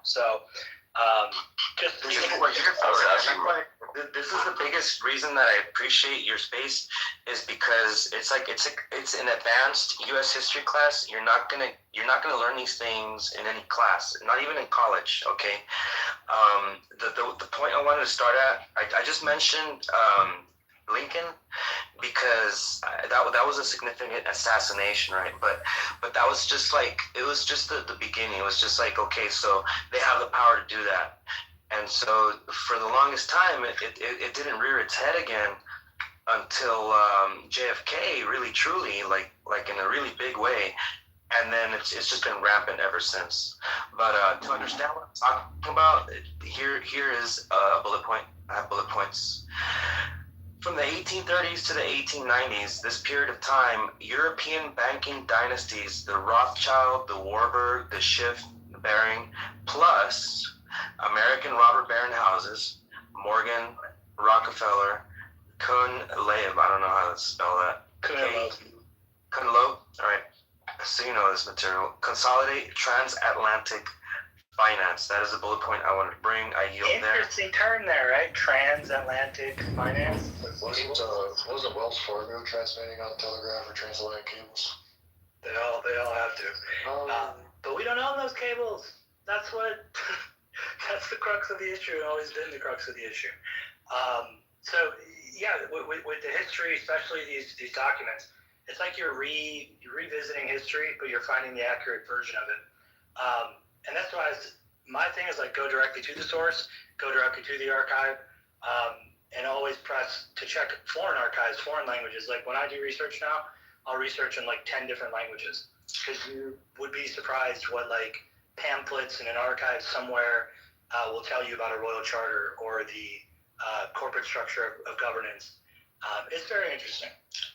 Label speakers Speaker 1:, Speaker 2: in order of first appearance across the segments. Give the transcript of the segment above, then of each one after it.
Speaker 1: So, just
Speaker 2: this is what you're for. This is the biggest reason that I appreciate your space, is because it's an advanced U.S. history class. You're not gonna learn these things in any class, not even in college. Okay. The point I wanted to start at, I just mentioned Lincoln, because that was a significant assassination, right? But that was just like, it was just the beginning. It was just like, okay, so they have the power to do that. And so for the longest time, it didn't rear its head again until JFK really truly, like in a really big way. And then it's just been rampant ever since. But to understand what I'm talking about, here is a bullet point. I have bullet points. From the 1830s to the 1890s, this period of time, European banking dynasties, the Rothschild, the Warburg, the Schiff, the Baring, plus American robber baron houses, Morgan, Rockefeller, Kuhn-Leib, I don't know how to spell that. Kuhn-Loeb, all right. So you know this material. Consolidate transatlantic finance. That is a bullet point I wanted to bring. I yield there.
Speaker 1: Interesting term there, right? Transatlantic finance.
Speaker 3: Wasn't Wells Fargo transmitting on telegraph or transatlantic cables?
Speaker 1: They all have to. But we don't own those cables. That's what. That's the crux of the issue, and always been the crux of the issue. So yeah, with the history, especially these documents, it's like you're revisiting history, but you're finding the accurate version of it. And that's why my thing is like, go directly to the source, go directly to the archive, and always press to check foreign archives, foreign languages. Like when I do research now, I'll research in like 10 different languages, because you would be surprised what like pamphlets in an archive somewhere will tell you about a royal charter or the corporate structure of governance. It's very interesting.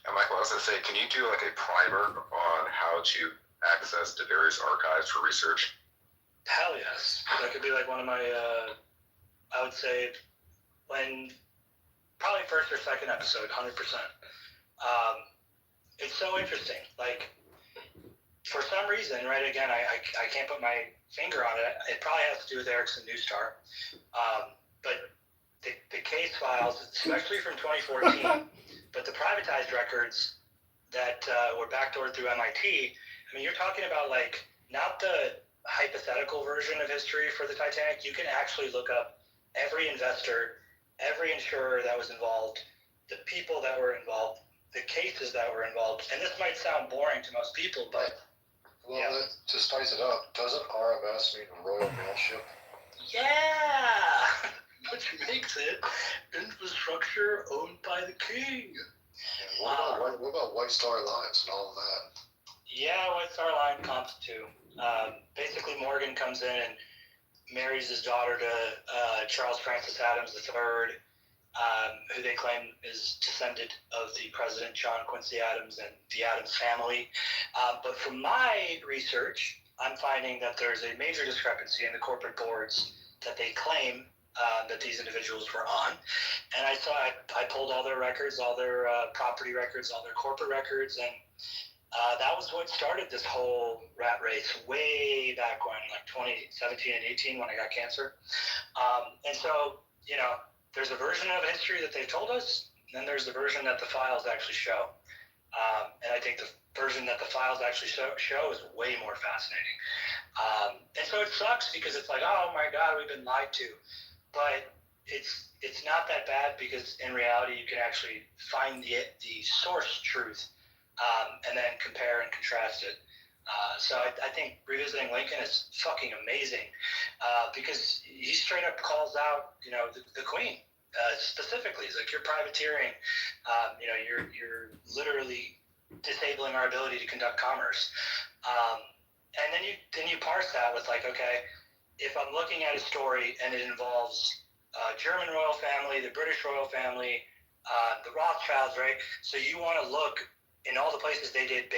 Speaker 4: And Michael, I was going to say, can you do like a primer on how to access the various archives for research?
Speaker 1: Hell yes. That could be like one of my, I would say, probably first or second episode, 100%. It's so interesting. Like, for some reason, right, again, I can't put my finger on it. It probably has to do with Ericsson Newstar. But the case files, especially from 2014, but the privatized records that were backdoored through MIT, I mean, you're talking about, like, not the hypothetical version of history for the Titanic. You can actually look up every investor, every insurer that was involved, the people that were involved, the cases that were involved. And this might sound boring to most people, but...
Speaker 3: Well, yeah. That to spice it up, doesn't RMS mean Royal Mail Ship?
Speaker 1: Yeah! Which makes it infrastructure owned by the king.
Speaker 3: And what about White Star Lines and all of that?
Speaker 1: Yeah, White Star Line comes too. Basically, Morgan comes in and marries his daughter to Charles Francis Adams III, who they claim is descendant of the President John Quincy Adams and the Adams family. But from my research, I'm finding that there's a major discrepancy in the corporate boards that they claim that these individuals were on. And I pulled all their records, all their property records, all their corporate records, and that was what started this whole rat race way back when, like 2017 and 18, when I got cancer. And so, you know, there's a version of history that they told us, and then there's the version that the files actually show. And I think the version that the files actually show is way more fascinating. And so it sucks, because it's like, oh my God, we've been lied to. But it's not that bad, because in reality you can actually find the source truth, and then compare and contrast it. So I think revisiting Lincoln is fucking amazing, because he straight up calls out, you know, the Queen specifically. He's like, you're privateering, you know, you're literally disabling our ability to conduct commerce. And then you parse that with like, okay, if I'm looking at a story and it involves German royal family, the British royal family, the Rothschilds, right? So you want to look in all the places they did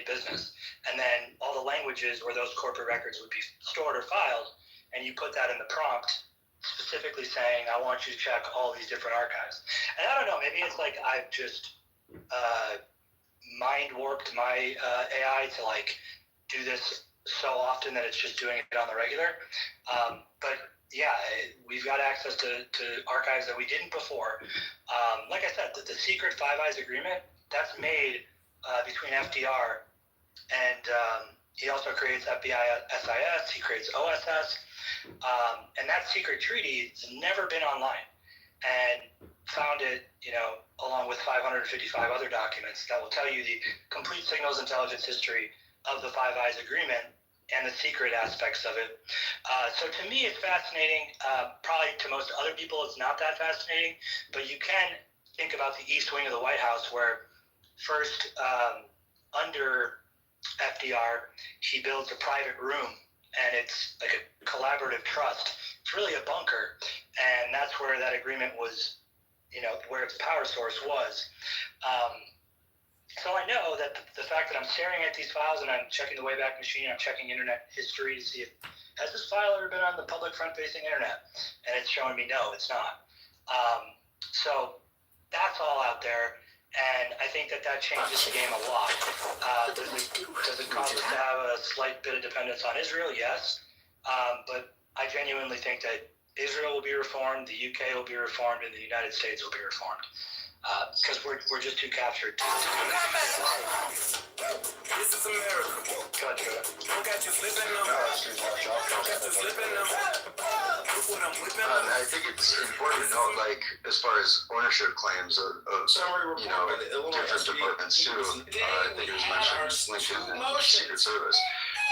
Speaker 1: business, and then all the languages where those corporate records would be stored or filed, and you put that in the prompt, specifically saying, I want you to check all these different archives. And I don't know, maybe it's like I've just mind warped my AI to like do this so often that it's just doing it on the regular. But yeah, we've got access to archives that we didn't before. Like I said, the secret Five Eyes agreement, that's made between FDR and he also creates FBI SIS, he creates OSS, and that secret treaty has never been online. And found it, along with 555 other documents that will tell you the complete signals intelligence history of the Five Eyes agreement and the secret aspects of it. So to me, it's fascinating. Probably to most other people, it's not that fascinating, but you can think about the East Wing of the White House, where first, under FDR, he builds a private room, and it's like a collaborative trust. It's really a bunker, and that's where that agreement was, where its power source was. So I know that the fact that I'm staring at these files and I'm checking the Wayback Machine, I'm checking internet history to see if, has this file ever been on the public front-facing internet? And it's showing me no, it's not. So that's all out there, and I think that changes the game a lot. Does it cause us to have a slight bit of dependence on Israel? Yes. But I genuinely think that Israel will be reformed, the UK will be reformed, and the United States will be reformed. Because we're just too captured.
Speaker 5: This is America.
Speaker 1: Gotcha.
Speaker 5: Don't got you flipping them. Don't got you flipping them. Look what I'm whipping them.
Speaker 3: I think it's important to note, like, as far as ownership claims of different departments too. I think it was mentioned Lincoln and Secret Service.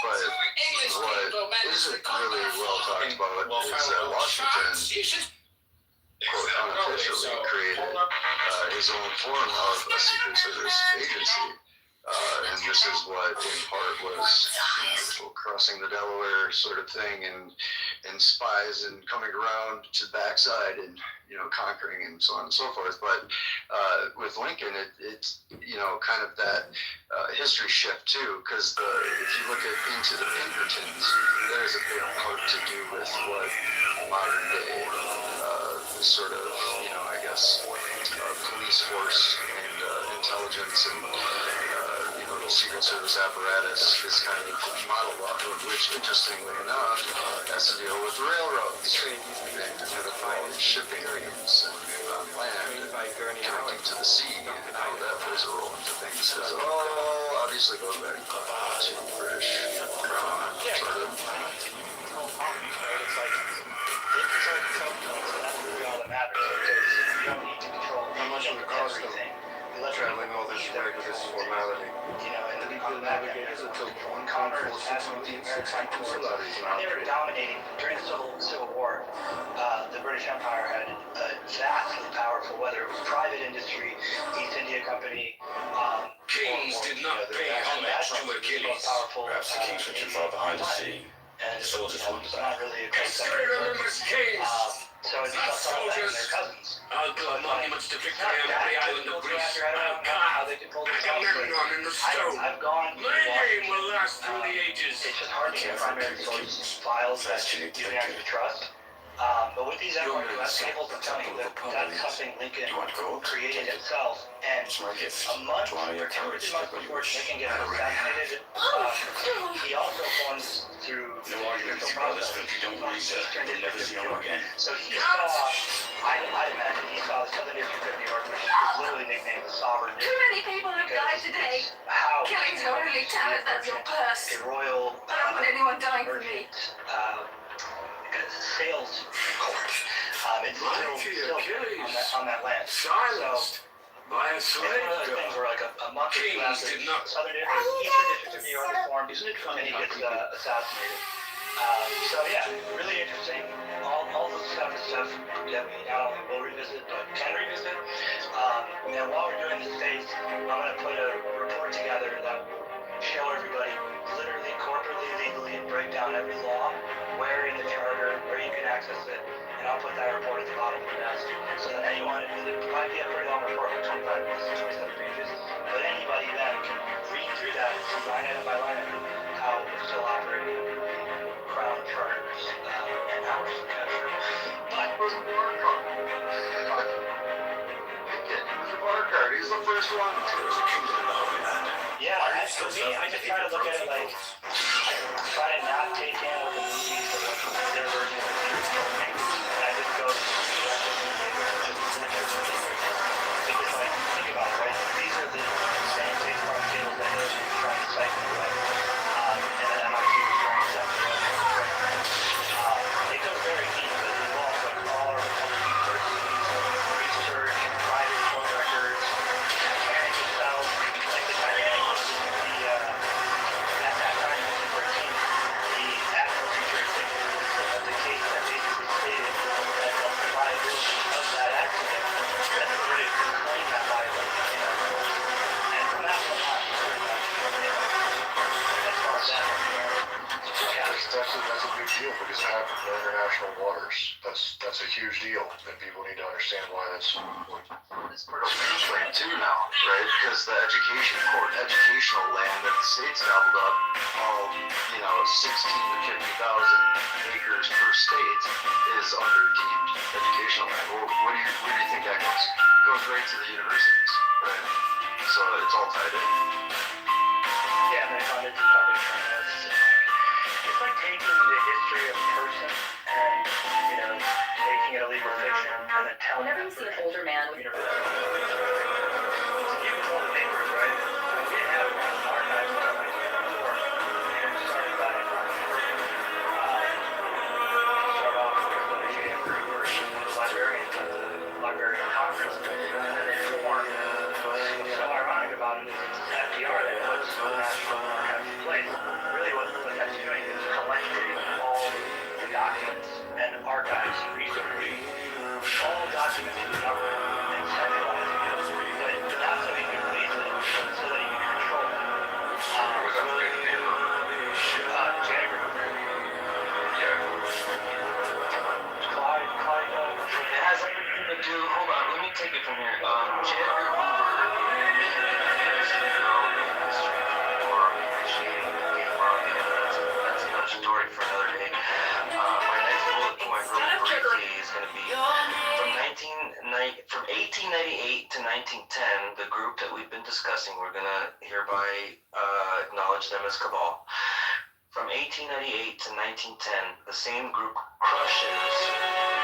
Speaker 3: But what isn't really well talked about is that Washington, quote, unofficially created his own form of a Secret Service agency. And this is what, in part, was crossing the Delaware sort of thing, and spies and coming around to the backside and conquering and so on and so forth. But with Lincoln, it's kind of that history shift too, because if you look into the Pinkertons, there's a big part to do with what modern day sort of I guess police force and intelligence and the Secret Service apparatus is kind of modeled off of, which, interestingly enough, has to deal with railroads and shipping lanes and on land and connecting to the sea, and how that plays a role into things. So it all obviously goes back to British crown, sort of.
Speaker 1: How much would it cost them
Speaker 3: traveling all this way with this formality?
Speaker 1: And the navigators until commerce passed with the American forces. They were dominating during the Civil War. The British Empire had a vastly powerful, whether it was private industry, East India Company.
Speaker 5: Kings did not pay homage to Achilles.
Speaker 6: Perhaps the kings were too far behind to see.
Speaker 1: And
Speaker 6: The soldiers won
Speaker 1: it's
Speaker 6: the
Speaker 1: not
Speaker 6: battle.
Speaker 1: really a
Speaker 5: History remembers kings.
Speaker 1: so it's
Speaker 5: Not
Speaker 1: just all their
Speaker 5: soldiers.
Speaker 1: cousins.
Speaker 5: I'll build monuments to
Speaker 1: It's
Speaker 5: victory
Speaker 1: not
Speaker 5: on
Speaker 1: that
Speaker 5: every island
Speaker 1: difficult
Speaker 5: of
Speaker 1: to
Speaker 5: Greece.
Speaker 1: answer. I don't know how they can pull
Speaker 5: I
Speaker 1: this
Speaker 5: can
Speaker 1: off.
Speaker 5: never none in the stone.
Speaker 1: I've gone to
Speaker 5: My name will
Speaker 1: Washington.
Speaker 5: last through the ages.
Speaker 1: It's just hard to get primary source files that you can actually trust. But with these FRUS cables, I'm telling you that that's something Lincoln created himself. And
Speaker 6: It's my gift.
Speaker 1: a month,
Speaker 6: To honor your
Speaker 1: 2 or 3
Speaker 6: courage,
Speaker 1: months
Speaker 6: Stephen
Speaker 1: before
Speaker 6: Bush.
Speaker 1: Lincoln gets assassinated, he also forms through
Speaker 6: No arguments about this country. Don't worry, sir. You'll never see him again.
Speaker 1: So he saw, I imagine he saw the Southern District of New York, which is literally nicknamed the Sovereign
Speaker 7: Too
Speaker 1: District.
Speaker 7: many people have died today.
Speaker 1: How
Speaker 7: Killings don't really tell us that's your purse.
Speaker 1: a royal
Speaker 7: I don't want anyone dying for me.
Speaker 1: sales court. It's still on that land.
Speaker 5: Silenced by a
Speaker 1: It's
Speaker 5: slave
Speaker 1: one of those things
Speaker 5: girl.
Speaker 1: where like a month or two
Speaker 5: Kings
Speaker 1: after
Speaker 5: did not.
Speaker 1: Southern Eastern District of New York is formed, and he gets assassinated. So yeah, really interesting. All the stuff that we not only will revisit but can revisit. And while we're doing this phase, I'm going to put a report together that will show everybody literally, corporately, legally, and break down every law, where in the charter, where you can access it, and I'll put that report at the bottom of the desk. So that anyone, it might be a pretty long report, like 27 pages, but anybody then can read through that and see line item by line item how we're still operating Crown charters and hours for capture. But
Speaker 3: He's the first one.
Speaker 1: yeah, for me, I just try to look at it like try to not take in what the movies or what their version of the series told me. And I just go directly to the movie and just picture the movie. Because, like, think about it, right? These are the same baseball tables that he's trying to cite me with. And then MIT was trying to set me up with. It goes very deep. It involves, like, all our universities, research, private court records, Titanic itself, like the Titanic, at that time, in 1913, the admiralty jurisdiction of the case that basically stated that the liability of that accident, that the British could claim that liability, and from that point on, as far as that,
Speaker 8: that's a big deal because it happened in international waters. That's a huge deal, and people need to understand why that's so important.
Speaker 3: It's part of claim too now, right? Because the educational land that the states gobbled up, all 16 to 50,000 acres per state is under deemed educational land. Well, where do you think that goes? It goes right to the universities, right? So it's all tied in.
Speaker 1: yeah, and they funded the public journalists. It's like taking the history of a person and, making it a legal fiction and then telling
Speaker 9: Whenever you see an older man with
Speaker 1: You can hold the papers, right? We didn't have it around archives until 1994. Started by start off with J.M. Kruger, who was librarian of Congress, and then they formed. What's so ironic about it is it's FDR that puts the National Archives in place. Really what that's doing is collecting all the documents and archives research, all documents in the government and centralizing it. But not so you can police it, but so that you can control it.
Speaker 4: Was that the neighbor?
Speaker 1: Jennifer. Clyde,
Speaker 2: It has everything to do. Hold on, let me take it from here. J. Edgar Hoover. That's another story for another day. My next bullet point, really briefly, is going to be from 1898 to 1910. The group that we've been discussing, we're going to hereby acknowledge them as Cabal. From 1898 to 1910, the same group crushes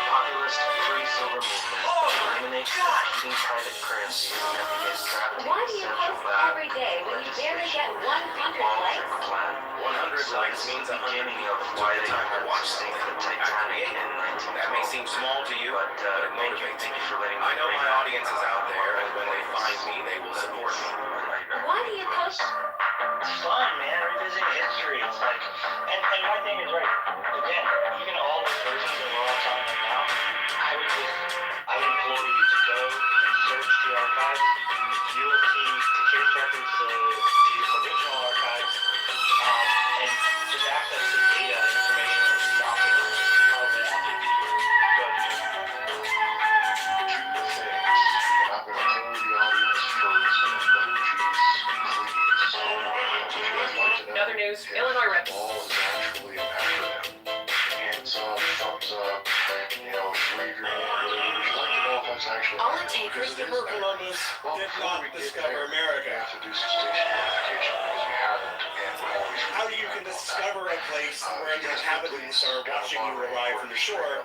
Speaker 2: populist free silver movement, eliminates competing private currencies, and begins drafting
Speaker 9: why do you
Speaker 2: central
Speaker 9: post
Speaker 2: bank
Speaker 9: every day when you barely get 100 likes?
Speaker 2: plan.
Speaker 6: 100 likes means
Speaker 2: the beginning of why they
Speaker 6: time to
Speaker 2: had to
Speaker 6: watch
Speaker 2: sink the
Speaker 6: something.
Speaker 2: Titanic in 1912.
Speaker 6: That may seem small to you,
Speaker 2: But
Speaker 6: but it motivates
Speaker 2: thank
Speaker 6: me.
Speaker 2: you for letting me
Speaker 6: I know
Speaker 2: bring
Speaker 6: my
Speaker 2: that
Speaker 6: audience is out there, and when they find me, they will support me.
Speaker 9: Why do you post?
Speaker 1: It's fun, man. Revisiting history. It's like, and my thing is right. Again, even all the versions that we're all talking about now, I would implore you to go and search the archives. You will see the case records, the original archives, and just access to data and information that's not been probably not been good.
Speaker 8: Two things that I'm going to hold the audience first, and then please, would you guys like to know?
Speaker 9: Another news,
Speaker 8: if
Speaker 9: Illinois Rep.
Speaker 8: Ball is actually an acronym. Hands up, thumbs up, wave your hand. Would you like to know if that's actually an
Speaker 9: All it
Speaker 8: acronym?
Speaker 9: takes
Speaker 8: Because
Speaker 9: is
Speaker 8: it
Speaker 5: Christopher
Speaker 8: is that.
Speaker 5: Columbus
Speaker 8: Well,
Speaker 5: did
Speaker 8: before
Speaker 5: not
Speaker 8: we get
Speaker 5: discover
Speaker 8: there,
Speaker 5: America.
Speaker 8: we have to do some station identification because we haven't, and we're always
Speaker 5: How you can discover a place where the inhabitants are watching you arrive from the shore.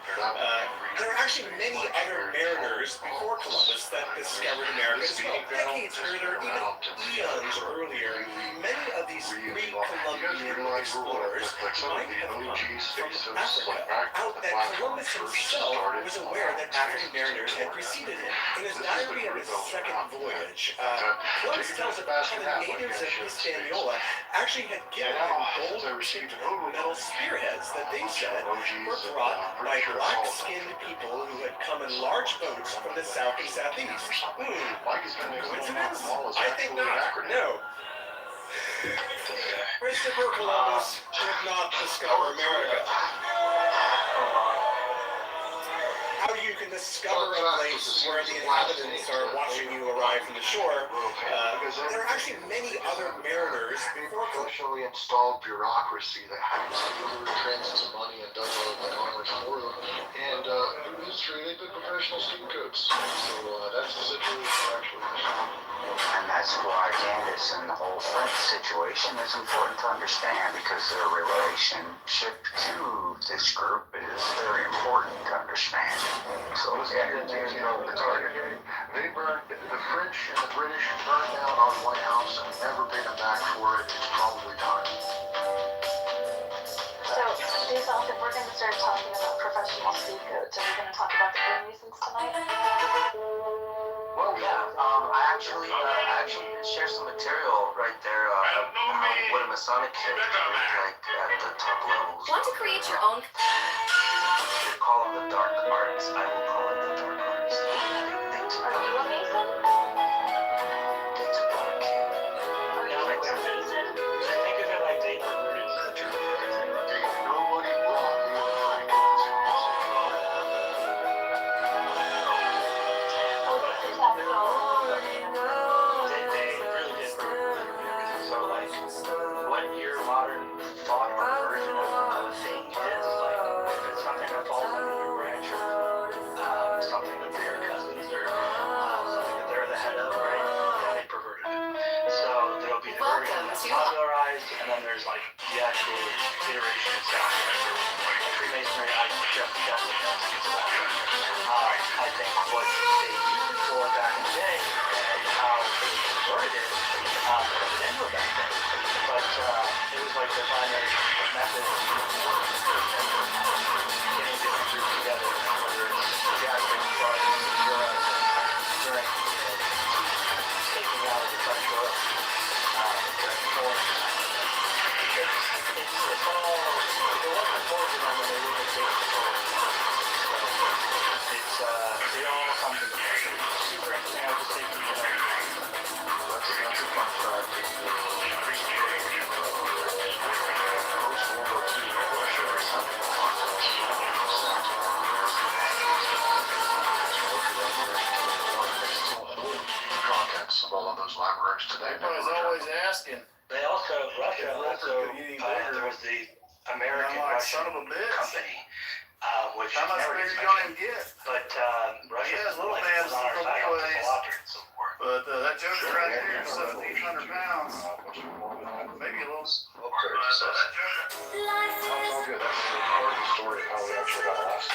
Speaker 5: There are actually many other mariners before Columbus that discovered America as well. Decades earlier, even eons earlier, many of these pre-Columbian explorers might have come from Africa, out that Columbus himself was aware that African mariners had preceded him. In his diary of his second voyage, Columbus tells about how the natives of Hispaniola actually had given him gold-tipped metal spearheads that they said were brought by black-skinned people who had come in large boats from the south and southeast. Coincidence? I think not. No. Christopher Columbus did not discover America. How you can discover a place where the inhabitants are watching you arrive from the shore. There are actually many other mariners before Columbus.
Speaker 8: Professionally installed bureaucracy that has delivered transit money and does all the commerce for them. And who's history, they've been professional scapegoats. So that's the situation actually.
Speaker 10: And that's why Candace and the whole French situation is important to understand, because their relationship to this group is very important to understand. So yeah, there's no target.
Speaker 8: They burned, the French and the British burned down our White House and never paid them back for it. It's probably time.
Speaker 11: So, if we're going to start talking about professional scapegoats, are we going to talk about the good reasons tonight?
Speaker 10: Well, yeah. I actually did share some material right there of what a Masonic character is like at the top levels.
Speaker 9: Want to create your own?
Speaker 10: They call them the dark arts. I will call it the dark arts. They took
Speaker 11: Are you a Mason?
Speaker 10: They took on a king.
Speaker 1: No, I think of it like they perverted the truth.
Speaker 8: Nobody brought me
Speaker 1: They really did pervert everything. So, like, what your modern thought or version of a thing is, like, if it's something that falls under your branch or something that they're cousins or something that they're the head of, right? Then they perverted it. So there'll be the version that's popularized, and then there's like the actual iteration itself. Like Freemasonry, I definitely don't think it's that. I think what they used it for back in the day and how they perverted it, it didn't go back then. But it was like their primary method of getting different groups together, whether it's gathering funds, euros, during taking out of the French oil, during the war. It's all, it wasn't more to them when they wouldn't take control. So it all comes into play. Super interesting. I was just thinking,
Speaker 8: That's a fun fact. Post-World War II, Russia or something. Contents of all of those libraries today.
Speaker 12: Everybody's always asking.
Speaker 1: they also, Russia also, there was the American
Speaker 12: I'm like,
Speaker 1: Russian
Speaker 12: son of a bitch.
Speaker 1: company, which
Speaker 12: How much
Speaker 1: never
Speaker 12: bigger
Speaker 1: gets
Speaker 12: you gonna
Speaker 1: mentioned.
Speaker 12: get?
Speaker 1: But Russia
Speaker 12: Yeah, little
Speaker 1: like,
Speaker 12: man's
Speaker 1: was on our
Speaker 12: from
Speaker 1: side helped us
Speaker 12: place.
Speaker 1: a lot during the Civil War.
Speaker 12: But that joker right there is 1,700 pounds. Maybe a little.
Speaker 8: Okay, so that's all good. That's part of the story of how we actually got lost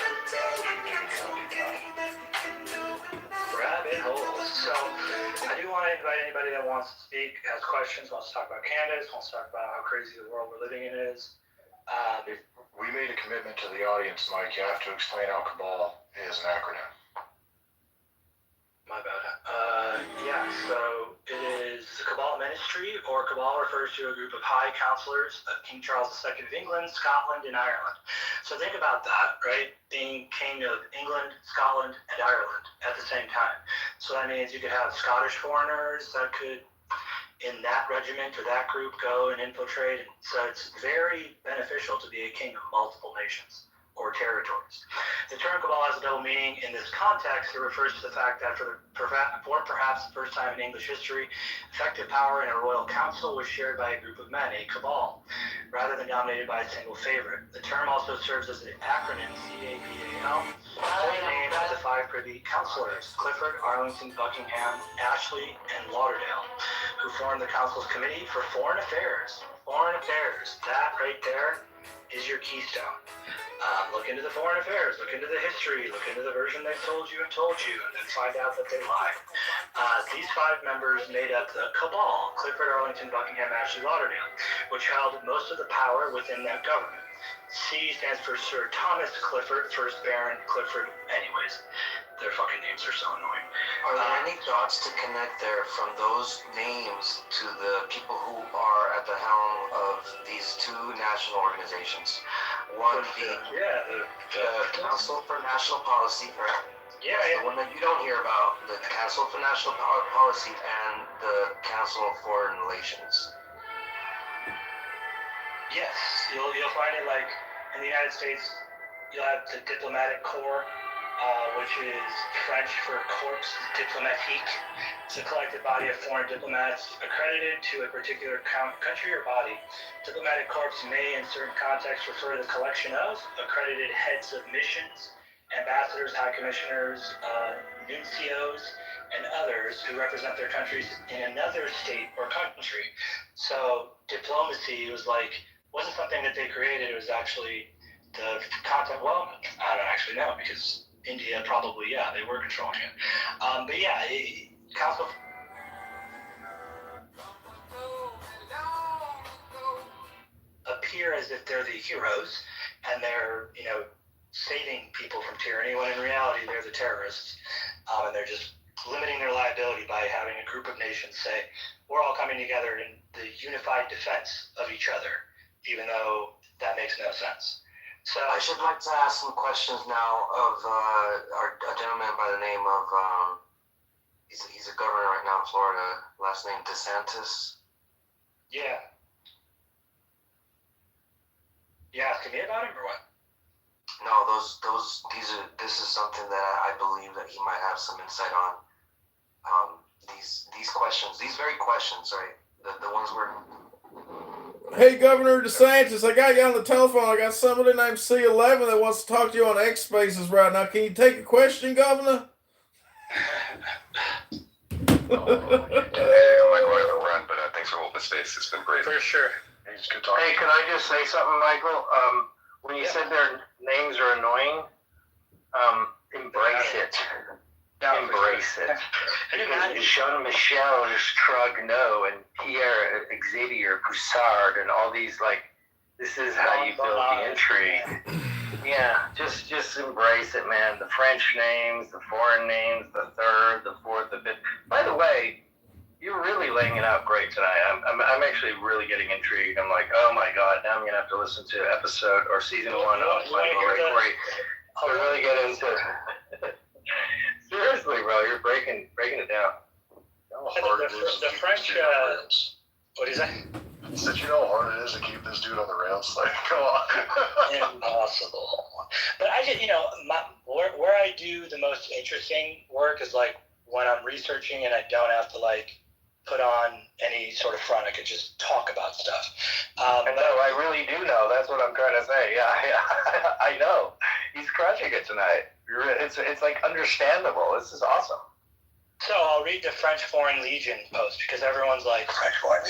Speaker 1: Rabbit holes. So I do want to invite anybody that wants to speak, has questions, wants to talk about Candace, wants to talk about how crazy the world we're living in is.
Speaker 8: We made a commitment to the audience, Mike. You have to explain how Cabal is an acronym.
Speaker 1: My bad. Yeah, so it is the Cabal Ministry, or Cabal refers to a group of high counselors of King Charles II of England, Scotland, and Ireland. So think about that, right? Being king of England, Scotland, and Ireland at the same time. So that means you could have Scottish foreigners that could, in that regiment or that group, go and infiltrate. So it's very beneficial to be a king of multiple nations or territories. The term cabal has a double meaning. In this context, it refers to the fact that for perhaps the first time in English history, effective power in a royal council was shared by a group of men, a cabal, rather than dominated by a single favorite. The term also serves as an acronym, CABAL, for the name of the 5 privy councillors, Clifford, Arlington, Buckingham, Ashley, and Lauderdale, who formed the council's committee for foreign affairs. Foreign affairs, that right there is your keystone. Look into the foreign affairs, look into the history, look into the version they've told you, and then find out that they lied. These 5 members made up the cabal, Clifford, Arlington, Buckingham, Ashley, Lauderdale, which held most of the power within that government. C stands for Sir Thomas Clifford, 1st Baron Clifford. Anyways, their fucking names are so annoying.
Speaker 10: Are there any dots to connect there from those names to the people who are at the helm of these 2 national organizations? One being the Council for National Policy, right?
Speaker 1: Yeah,
Speaker 10: the one that you don't hear about, the Council for National Policy and the Council of Foreign Relations.
Speaker 1: Yes, you'll find it like in the United States, you'll have the diplomatic corps, which is French for corps diplomatique. It's a collective body of foreign diplomats accredited to a particular country or body. Diplomatic corps may, in certain contexts, refer to the collection of accredited heads of missions ambassadors, high commissioners, nuncios, and others who represent their countries in another state or country. So diplomacy wasn't something that they created. It was actually the content. Well, I don't actually know, because India probably, they were controlling it. But yeah, Council appear as if they're the heroes and they're, saving people from tyranny, when in reality they're the terrorists. And they're just limiting their liability by having a group of nations say, we're all coming together in the unified defense of each other, even though that makes no sense. So
Speaker 10: I should like to ask some questions now of a gentleman by the name of, he's a governor right now in Florida, last name DeSantis.
Speaker 1: Yeah. You asking me about him or what?
Speaker 10: No, this is something that I believe that he might have some insight on. These questions, these very questions, right? The ones where...
Speaker 13: Hey, Governor DeSantis, I got you on the telephone. I got somebody named C11 that wants to talk to you on X Spaces right now. Can you take a question, Governor?
Speaker 4: I'm not going to run, but thanks for holding the space. It's been great.
Speaker 1: For sure.
Speaker 8: It's good talking.
Speaker 10: Hey, can I just say something, Michael? When you said their names are annoying, embrace it. Embrace it. Because Jean-Michel Strogno and Pierre Xavier Boussard and all these, this is how you build the intrigue. Yeah, just embrace it, man. The French names, the foreign names, the third, the fourth, the fifth. By the way, you're really laying it out great tonight. I'm actually really getting intrigued. I'm like, oh my God, now I'm gonna have to listen to episode or season 1 of Michael Ray Corey to really get into. Seriously, bro, you're breaking it down.
Speaker 8: The
Speaker 1: French. What is that?
Speaker 8: I said, you know how hard it is to keep this dude on the rails? Come on.
Speaker 1: Impossible. But I just, where I do the most interesting work is when I'm researching and I don't have to put on any sort of front. I could just talk about stuff.
Speaker 10: I really do know. That's what I'm trying to say. Yeah, I know. He's crushing it tonight. It's understandable. This is awesome.
Speaker 1: So I'll read the French Foreign Legion post because everyone's like, French Foreign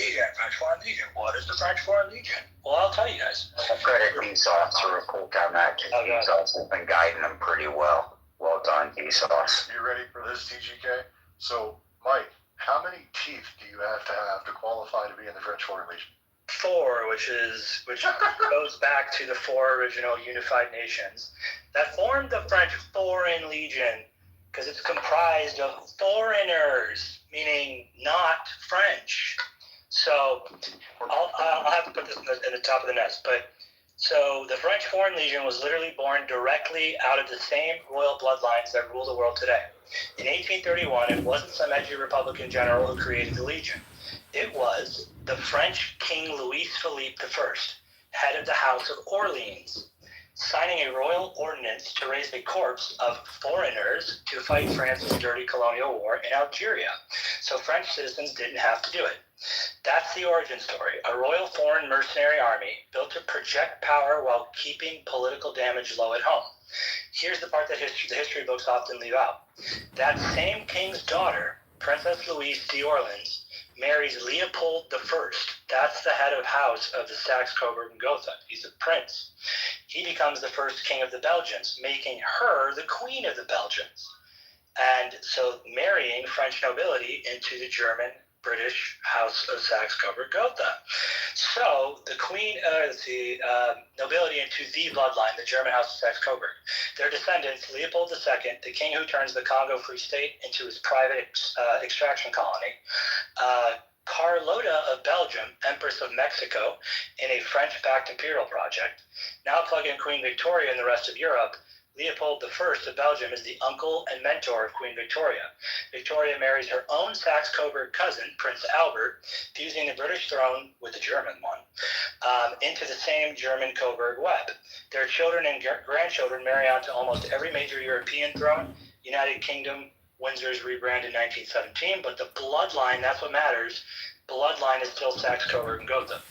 Speaker 1: Legion. What is the French Foreign Legion? Well, I'll tell you guys.
Speaker 14: Credit Vsauce to report on that. Vsauce has been guiding them pretty well. Well done, Vsauce.
Speaker 8: You ready for this, TGK? So, Mike, how many teeth do you have to qualify to be in the French Foreign Legion?
Speaker 1: 4, which goes back to the 4 original unified nations that formed the French Foreign Legion, because it's comprised of foreigners, meaning not French. So I'll have to put this in the top of the nest. But so the French Foreign Legion was literally born directly out of the same royal bloodlines that rule the world today. In 1831, it wasn't some edgy Republican general who created the Legion. It was the French King Louis-Philippe I, head of the House of Orleans, signing a royal ordinance to raise a corps of foreigners to fight France's dirty colonial war in Algeria. So French citizens didn't have to do it. That's the origin story. A royal foreign mercenary army built to project power while keeping political damage low at home. Here's the part that the history books often leave out. That same king's daughter, Princess Louise d'Orleans, marries Leopold I. That's the head of house of the Saxe-Coburg and Gotha. He's a prince. He becomes the first king of the Belgians, making her the queen of the Belgians. And so marrying French nobility into the German-British house of Saxe-Coburg-Gotha. So the queen, nobility into the bloodline, the German house of Saxe-Coburg. Their descendants, Leopold II, the king who turns the Congo Free State into his private extraction colony, Carlota of Belgium, Empress of Mexico, in a French-backed imperial project. Now plug in Queen Victoria and the rest of Europe. Leopold I of Belgium is the uncle and mentor of Queen Victoria. Victoria marries her own Saxe-Coburg cousin, Prince Albert, fusing the British throne with the German one, into the same German Coburg web. Their children and grandchildren marry on to almost every major European throne. United Kingdom, Windsor's rebrand in 1917, but the bloodline, that's what matters. bloodline is still Saxe-Coburg and Gotha.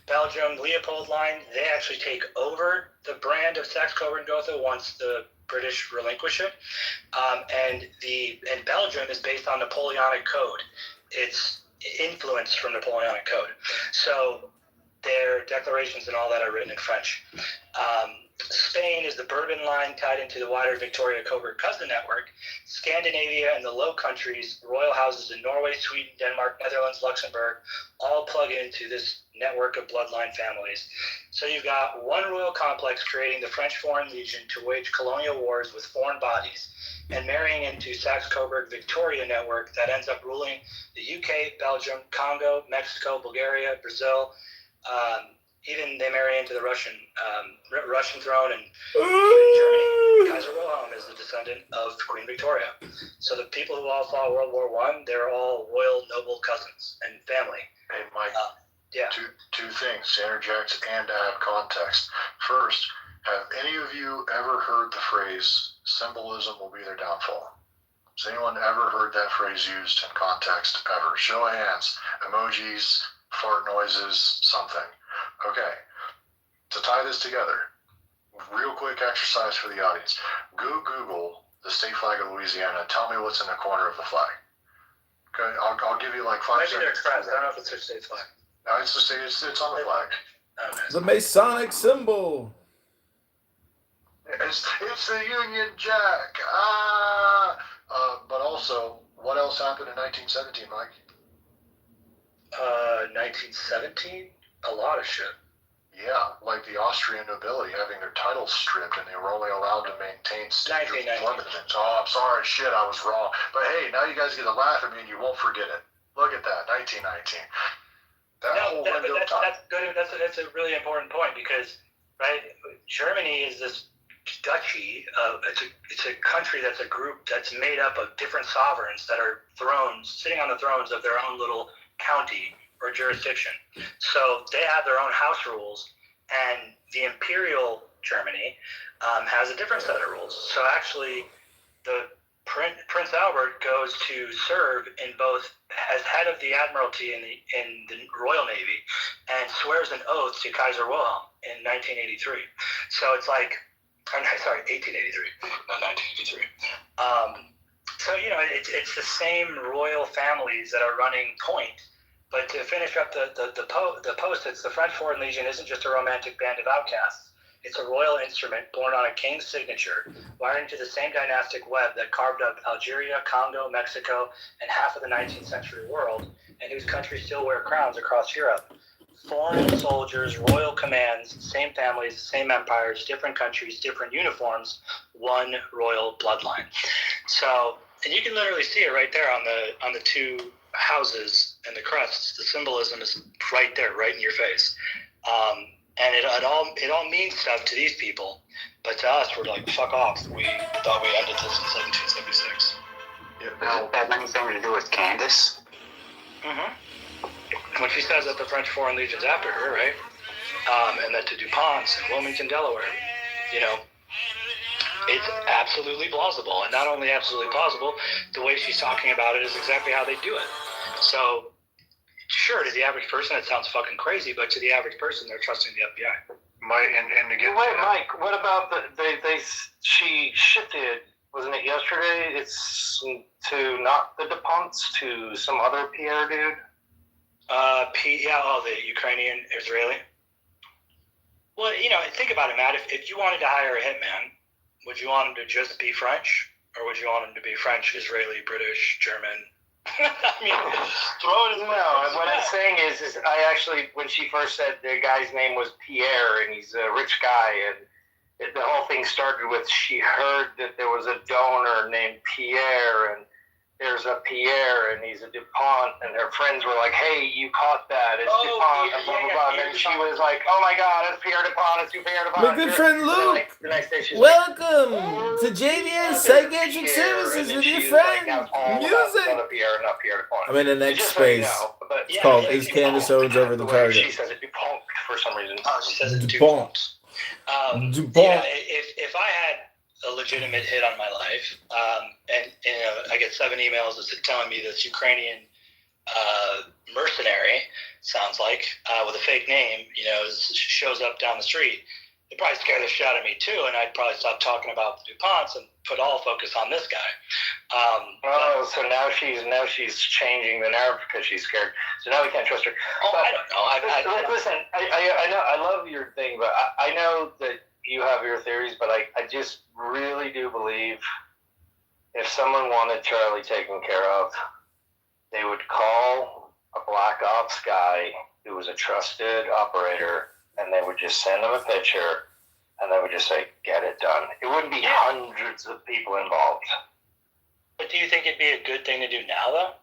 Speaker 1: Belgium, Leopold line, they actually take over the brand of Saxe-Coburg and Gotha once the British relinquish it. And Belgium is based on Napoleonic Code. It's influenced from Napoleonic Code. So their declarations and all that are written in French. Spain is the Bourbon line tied into the wider Victoria-Coburg-Cousin network. Scandinavia and the Low Countries, royal houses in Norway, Sweden, Denmark, Netherlands, Luxembourg, all plug into this network of bloodline families. So you've got one royal complex creating the French Foreign Legion to wage colonial wars with foreign bodies and marrying into Saxe-Coburg-Victoria network that ends up ruling the UK, Belgium, Congo, Mexico, Bulgaria, Brazil. Even they marry into the Russian throne, and even Germany. Kaiser Wilhelm is the descendant of Queen Victoria. So the people who all fought World War I, they're all royal noble cousins and family.
Speaker 8: Hey, Mike.
Speaker 1: Yeah.
Speaker 8: Two things, interject and add context. First, have any of you ever heard the phrase, symbolism will be their downfall? Has anyone ever heard that phrase used in context ever? Show of hands, emojis, fart noises, something. Okay, to tie this together, real quick exercise for the audience. Go Google the state flag of Louisiana and tell me what's in the corner of the flag. Okay, I'll give you like 5
Speaker 1: Maybe
Speaker 8: seconds.
Speaker 1: they're crest. I don't know if it's their state flag.
Speaker 8: No, it's the state. It's on the flag.
Speaker 13: The Masonic symbol.
Speaker 8: It's the Union Jack. But also, what else happened in 1917, Mike?
Speaker 1: 1917? A lot of shit.
Speaker 8: Yeah, like the Austrian nobility having their titles stripped and they were only allowed to maintain state employment. Oh, I'm sorry, shit, I was wrong. But hey, now you guys get to laugh at me and you won't forget it. Look at that, 1919.
Speaker 1: That's good. That's a really important point because, right, Germany is this duchy. It's a country that's a group that's made up of different sovereigns that are sitting on the thrones of their own little county or jurisdiction. So they have their own house rules, and the imperial Germany has a different set of rules. So actually, the Prince Albert goes to serve in both as head of the Admiralty in the Royal Navy and swears an oath to Kaiser Wilhelm in 1983. So it's like, I'm sorry, 1883, not 1983. So, you know, it's the same royal families that are running point. But to finish up the post, it's the French Foreign Legion isn't just a romantic band of outcasts. It's a royal instrument born on a king's signature, wired into the same dynastic web that carved up Algeria, Congo, Mexico, and half of the 19th century world, and whose countries still wear crowns across Europe. Foreign soldiers, royal commands, same families, same empires, different countries, different uniforms, one royal bloodline. So, and you can literally see it right there on the two houses and the crests. The symbolism is right there, right in your face. And it all means stuff to these people, but to us, we're like, fuck off. We thought we ended this in 1776.
Speaker 14: Does it have anything to do with Candace?
Speaker 1: Mm-hmm. When she says that the French Foreign Legion's after her, right? And that to DuPont's in Wilmington, Delaware, you know, it's absolutely plausible. And not only absolutely plausible, the way she's talking about it is exactly how they do it. So, sure, to the average person, it sounds fucking crazy, but to the average person, they're trusting the FBI.
Speaker 10: Mike, what about she shifted, wasn't it yesterday? It's to not the DuPonts, to some other Pierre dude?
Speaker 1: The Ukrainian Israeli. Well, you know, think about it, Matt. If you wanted to hire a hitman, would you want him to just be French, or would you want him to be French, Israeli, British, German? I mean, throw it in.
Speaker 10: No, what I'm saying is I actually, when she first said the guy's name was Pierre and he's a rich guy, and the whole thing started with she heard that there was a donor named Pierre, and there's a Pierre, and he's a DuPont, and her friends were like, hey, you caught that, it's DuPont, and blah, blah, blah. And then she was like, oh my God, it's Pierre DuPont, it's Pierre DuPont.
Speaker 13: My good friend Luke, welcome to JVN Psychiatric Services with your friend, music. I'm in the next space. It's called Is Candace Owens Over the Target?
Speaker 10: She says it DuPont for some reason.
Speaker 1: She says it
Speaker 13: DuPont.
Speaker 1: Yeah, if I had a legitimate hit on my life, and you know, I get 7 emails telling me this Ukrainian mercenary, sounds like, with a fake name, shows up down the street, it'd probably scare the shit out of me too, and I'd probably stop talking about the DuPonts and put all focus on this guy.
Speaker 10: So now she's changing the narrative because she's scared. So now we can't trust her.
Speaker 1: I don't know.
Speaker 10: Listen, I know, I love your thing, but I know that you have your theories, but I just really do believe if someone wanted Charlie taken care of, they would call a black ops guy who was a trusted operator, and they would just send him a picture, and they would just say, get it done. It wouldn't be hundreds of people involved.
Speaker 1: But do you think it'd be a good thing to do now, though?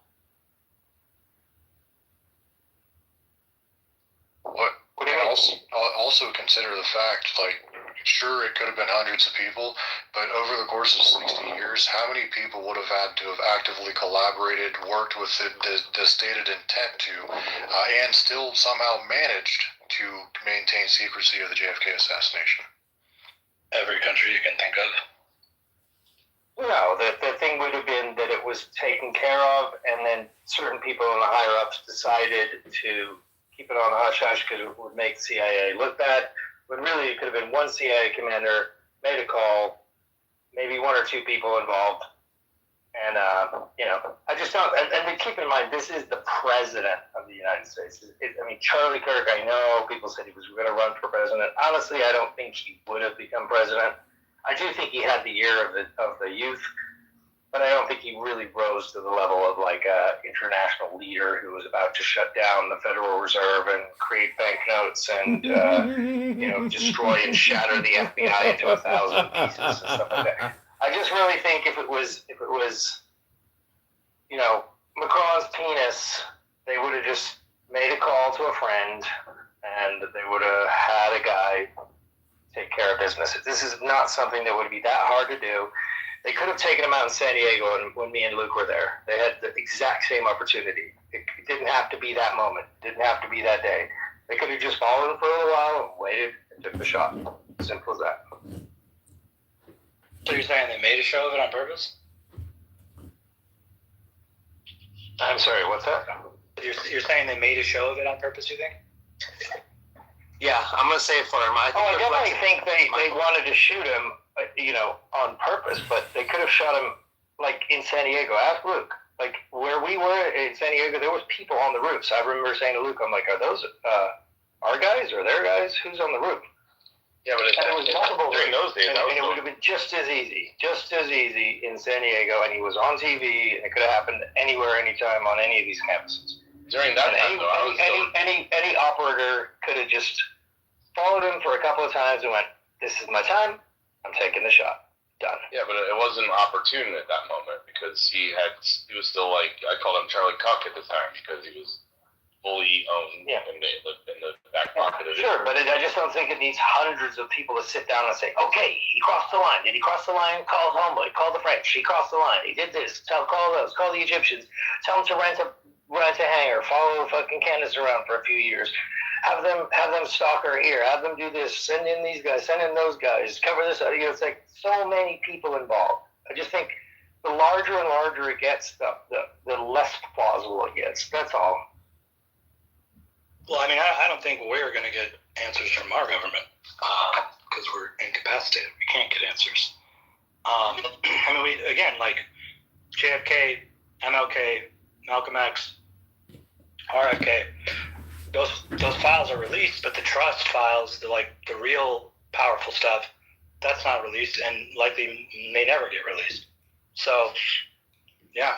Speaker 8: What also consider the fact, like, sure, it could have been hundreds of people, but over the course of 60 years, how many people would have had to have actively collaborated, worked with the stated intent to, and still somehow managed to maintain secrecy of the JFK assassination?
Speaker 1: Every country you can think of.
Speaker 10: No, the thing would have been that it was taken care of, and then certain people in the higher-ups decided to keep it on the hush-hush because it would make CIA look bad. When really it could have been one CIA commander, made a call, maybe one or two people involved. And, I just don't, and keep in mind, this is the president of the United States. Charlie Kirk, I know people said he was going to run for president. Honestly, I don't think he would have become president. I do think he had the ear of the youth, but I don't think he really rose to the level of like an international leader who was about to shut down the Federal Reserve and create banknotes and destroy and shatter the FBI into 1,000 pieces and stuff like that. I just really think if it was Macron's penis, they would have just made a call to a friend and they would have had a guy take care of business. This is not something that would be that hard to do. They could have taken him out in San Diego when me and Luke were there. They had the exact same opportunity. It didn't have to be that moment. It didn't have to be that day. They could have just followed him for a little while and waited and took the shot. Simple as that.
Speaker 1: So you're saying they made a show of it on purpose?
Speaker 10: I'm sorry, what's that?
Speaker 1: You're saying they made a show of it on purpose, you think?
Speaker 10: Yeah, I'm going to say it for him. I definitely think they wanted to shoot him, on purpose, but they could have shot him, like, in San Diego. Ask Luke. Like, where we were in San Diego, there was people on the roofs. I remember saying to Luke, I'm like, are those our guys or their guys? Who's on the roof?
Speaker 4: Yeah, but
Speaker 10: it was multiple
Speaker 4: during those days,
Speaker 10: and it would have been just as easy in San Diego, and he was on TV, and it could have happened anywhere, anytime, on any of these campuses.
Speaker 4: During that time,
Speaker 10: any operator could have just followed him for a couple of times and went, this is my time, I'm taking the shot. Done.
Speaker 4: Yeah, but it wasn't opportune at that moment because he was still like, I called him Charlie Cock at the time because he was fully owned in the back pocket of it.
Speaker 10: Sure, but I just don't think it needs hundreds of people to sit down and say, okay, he crossed the line. Did he cross the line? Call his homeboy. Call the French. He crossed the line. He did this. Call those. Call the Egyptians. Tell them to rent a hangar. Follow fucking Candace around for a few years. Have them stalk her here. Have them do this. Send in these guys. Send in those guys. Cover this. It's like so many people involved. I just think the larger and larger it gets, the less plausible it gets. That's all.
Speaker 1: Well, I don't think we're going to get answers from our government because we're incapacitated. We can't get answers. Like JFK, MLK, Malcolm X, RFK, those files are released, but the trust files, the real powerful stuff, that's not released and likely may never get released. So, yeah.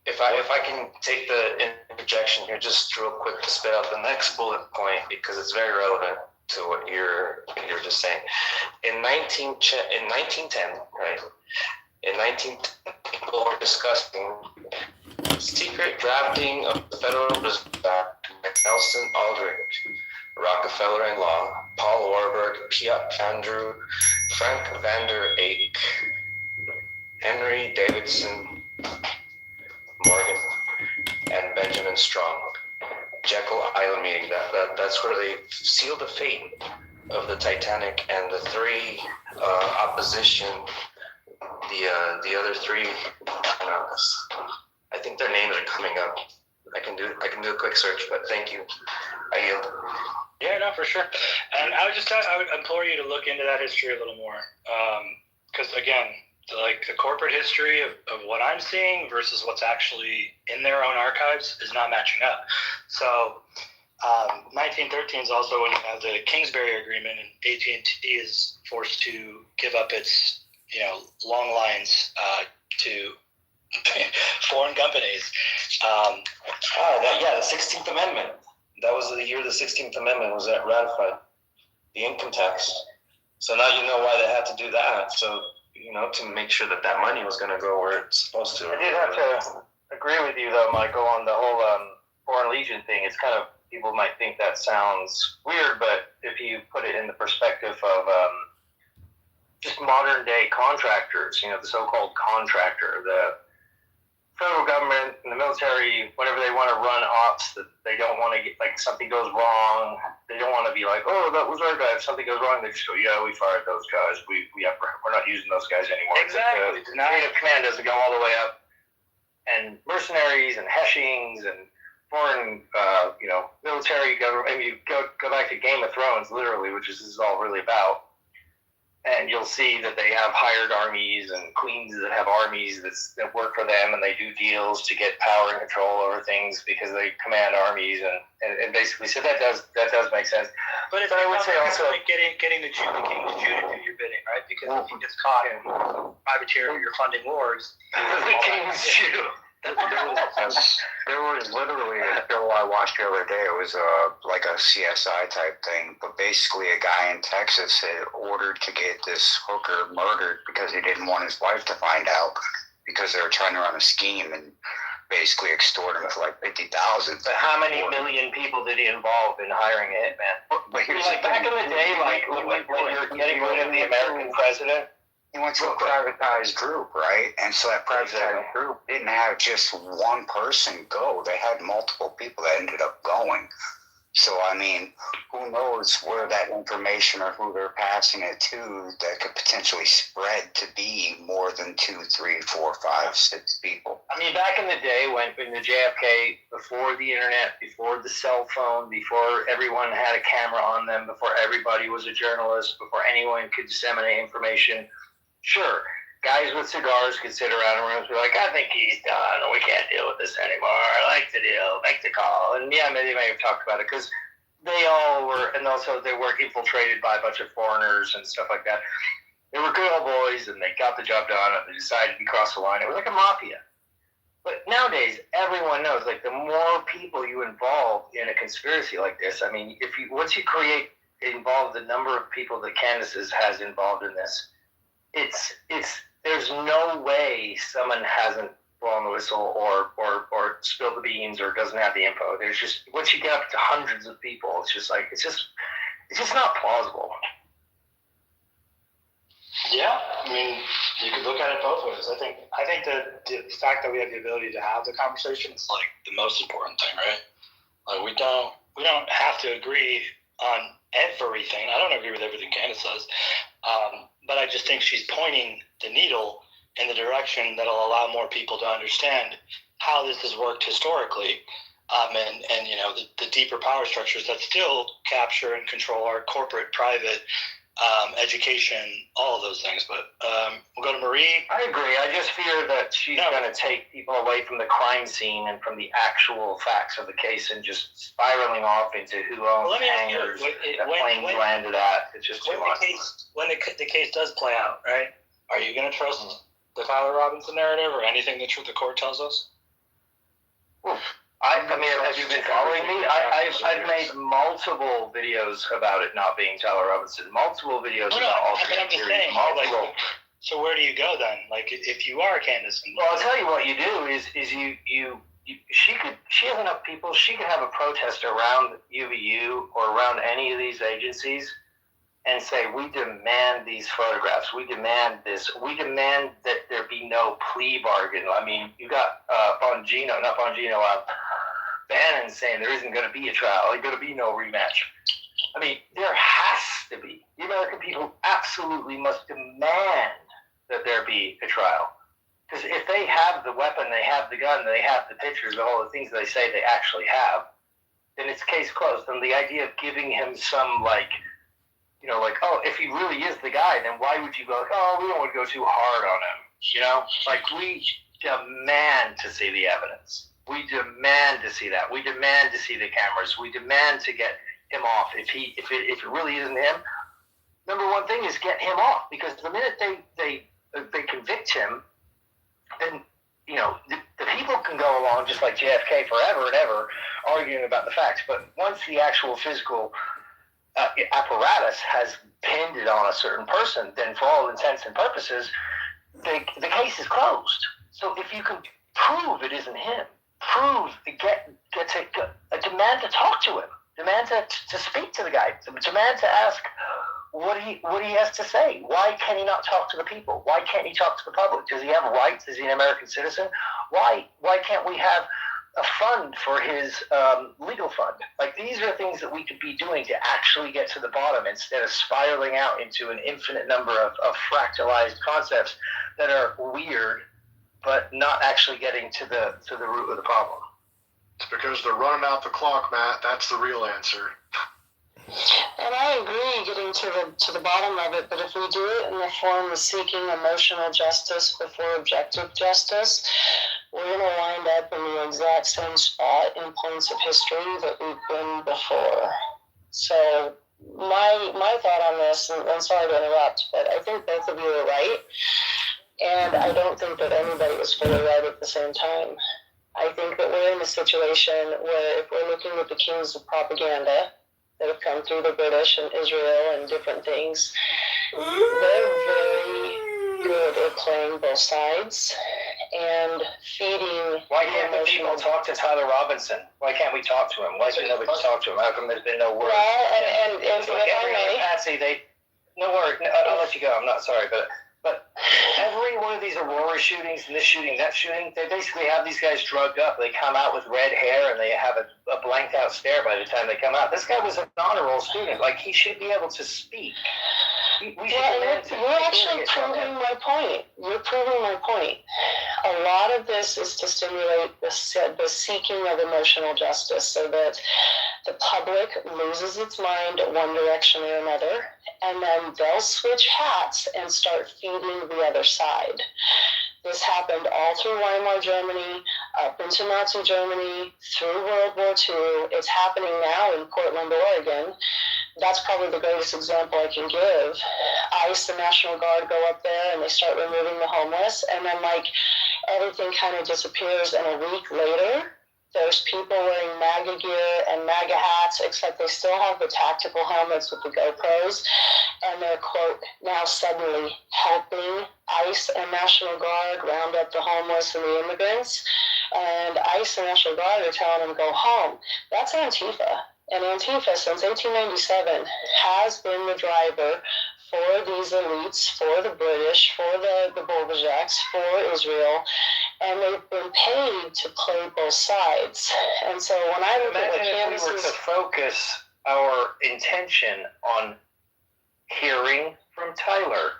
Speaker 10: If I can take the interjection here just real quick to spit out the next bullet point because it's very relevant to what you're just saying. In 1910, right? In 1910, people were discussing secret drafting of the Federal Reserve Act by Nelson Aldrich, Rockefeller-in-law, Paul Warburg, Piot Andrew, Frank Vander Eyck, Henry Davidson Morgan, and Benjamin Strong. Jekyll Island meeting. That's where they sealed the fate of the Titanic and the three opposition. The other three. I think their names are coming up. I can do a quick search, but thank you. I yield.
Speaker 1: Yeah, no, for sure. And I would implore you to look into that history a little more. Because again, the corporate history of what I'm seeing versus what's actually in their own archives is not matching up. So 1913 is also when you have the Kingsbury Agreement, and AT&T is forced to give up its long lines to foreign companies.
Speaker 10: The 16th Amendment. That was the year the 16th Amendment was ratified. The income tax. So now you know why they had to do that. So, to make sure that money was going to go where it's supposed to.
Speaker 15: I did have to agree with you, though, Michael, on the whole Foreign Legion thing. It's kind of, people might think that sounds weird, but if you put it in the perspective of just modern day contractors, the so-called contractor, the federal government and the military, whenever they want to run ops that they don't want to get, like something goes wrong, they don't want to be like, oh, that was our guy. If something goes wrong, they just go, yeah, we fired those guys. We're not using those guys anymore.
Speaker 1: Exactly.
Speaker 15: The chain of command doesn't go all the way up. And mercenaries and Heshings and foreign, military government. I mean, you go back to Game of Thrones, literally, which this is all really about. And you'll see that they have hired armies and queens that have armies that work for them, and they do deals to get power and control over things because they command armies, and basically, so that does make sense.
Speaker 1: But I would say also like getting the king to do your bidding, right? Because if he gets caught in privateer, you're funding wars.
Speaker 15: The king's Jew.
Speaker 14: There was literally a show I watched the other day. It was like a CSI type thing, but basically a guy in Texas had ordered to get this hooker murdered because he didn't want his wife to find out, because they were trying to run a scheme and basically extort him for like $50,000.
Speaker 15: But how many million people did he involve in hiring a hitman?
Speaker 14: But here's
Speaker 15: like back in the day, like when you're getting rid of the American president.
Speaker 14: He went to a privatized group, right? And so that privatized group didn't have just one person go. They had multiple people that ended up going. So, I mean, who knows where that information or who they're passing it to that could potentially spread to be more than 2, 3, 4, 5, 6 people.
Speaker 15: I mean, back in the day when the JFK, before the internet, before the cell phone, before everyone had a camera on them, before everybody was a journalist, before anyone could disseminate information, sure, guys with cigars could sit around in rooms and be like, I think he's done, or we can't deal with this anymore. I like the deal, make the call. And yeah, they may have talked about it because they all were, and also they were infiltrated by a bunch of foreigners and stuff like that. They were good old boys, and they got the job done, and they decided to cross the line. It was like a mafia. But nowadays, everyone knows, like, the more people you involve in a conspiracy like this, I mean, once you involve the number of people that Candace has involved in this, there's no way someone hasn't blown the whistle or spilled the beans or doesn't have the info. There's just, once you get up to hundreds of people, it's just not plausible.
Speaker 1: Yeah, I mean, you could look at it both ways. I think that the fact that we have the ability to have the conversation is like the most important thing, right? Like we don't have to agree on everything. I don't agree with everything Candace says. But I just think she's pointing the needle in the direction that'll allow more people to understand how this has worked historically, and the deeper power structures that still capture and control our corporate, private, education, all of those things. But we'll go to Marie.
Speaker 15: I agree. I just fear that she's going to take people away from the crime scene and from the actual facts of the case and just spiraling off into who owns hangars that planes landed at. It's just too much.
Speaker 1: When the case does play out, right, are you going to trust the Tyler Robinson narrative or anything that the court tells us?
Speaker 15: I mean, have you been following me? I've made multiple videos about it not being Tyler Robinson. Multiple videos about alternate theories.
Speaker 1: So where do you go then? Like, if you are Candace?
Speaker 15: Well, I'll tell you what you do is she has enough people. She could have a protest around UVU or around any of these agencies and say, we demand these photographs. We demand this. We demand that there be no plea bargain. I mean, you got Bannon saying there isn't going to be a trial. There's going to be no rematch. I mean, there has to be. The American people absolutely must demand that there be a trial. Because if they have the weapon, they have the gun, they have the pictures, all the things they say they actually have, then it's case closed. And the idea of giving him some, like, you know, like, oh, if he really is the guy, then why would you go, like, oh, we don't want to go too hard on him, you know? Like, we demand to see the evidence. We demand to see that. We demand to see the cameras. We demand to get him off. If it really isn't him, number one thing is get him off, because the minute they convict him, then, you know, the people can go along just like JFK forever and ever arguing about the facts. But once the actual physical apparatus has pinned it on a certain person, then for all intents and purposes, the case is closed. So if you can prove it isn't him, demand to talk to him, demand to speak to the guy, demand to ask what he has to say. Why can he not talk to the people? Why can't he talk to the public? Does he have rights? Is he an American citizen? Why can't we have a fund for his legal fund? Like, these are things that we could be doing to actually get to the bottom, instead of spiraling out into an infinite number of fractalized concepts that are weird, but not actually getting to the root of the problem.
Speaker 8: It's because they're running out the clock, Matt. That's the real answer.
Speaker 16: And I agree, getting to the bottom of it, but if we do it in the form of seeking emotional justice before objective justice, we're going to wind up in the exact same spot in points of history that we've been before. So my thought on this, and sorry to interrupt, but I think both of you are right, and I don't think that anybody was fully right at the same time. I think that we're in a situation where, if we're looking at the kings of propaganda that have come through the British and Israel and different things, they're very good at playing both sides and feeding.
Speaker 15: Why can't the people talk to Tyler Robinson? Why can't we talk to him? Why should nobody talk to him? How come there's been no word?
Speaker 16: Well, and if I may,
Speaker 15: Patsy, no word. I'll let you go. I'm not sorry, but every one of these Aurora shootings and this shooting, that shooting, they basically have these guys drugged up. They come out with red hair and they have a blanked out stare by the time they come out. This guy was an honor roll student. Like, he should be able to speak.
Speaker 16: You're actually proving my point. You're proving my point. A lot of this is to stimulate the seeking of emotional justice, so that the public loses its mind one direction or another, and then they'll switch hats and start feeding the other side. This happened all through Weimar Germany, up into Nazi Germany, through World War II. It's happening now in Portland, Oregon. That's probably the greatest example I can give. ICE, the National Guard, go up there and they start removing the homeless, and then, like, everything kind of disappears, and a week later, there's people wearing MAGA gear and MAGA hats, except they still have the tactical helmets with the GoPros, and they're, quote, now suddenly helping ICE and National Guard round up the homeless and the immigrants, and ICE and National Guard are telling them, go home. That's Antifa. And Antifa, since 1897, has been the driver for these elites, for the British, for the Bolsheviks, for Israel, and they've been paid to play both sides. And so when I look at what Candace
Speaker 15: if we were to focus our intention on hearing from Tyler,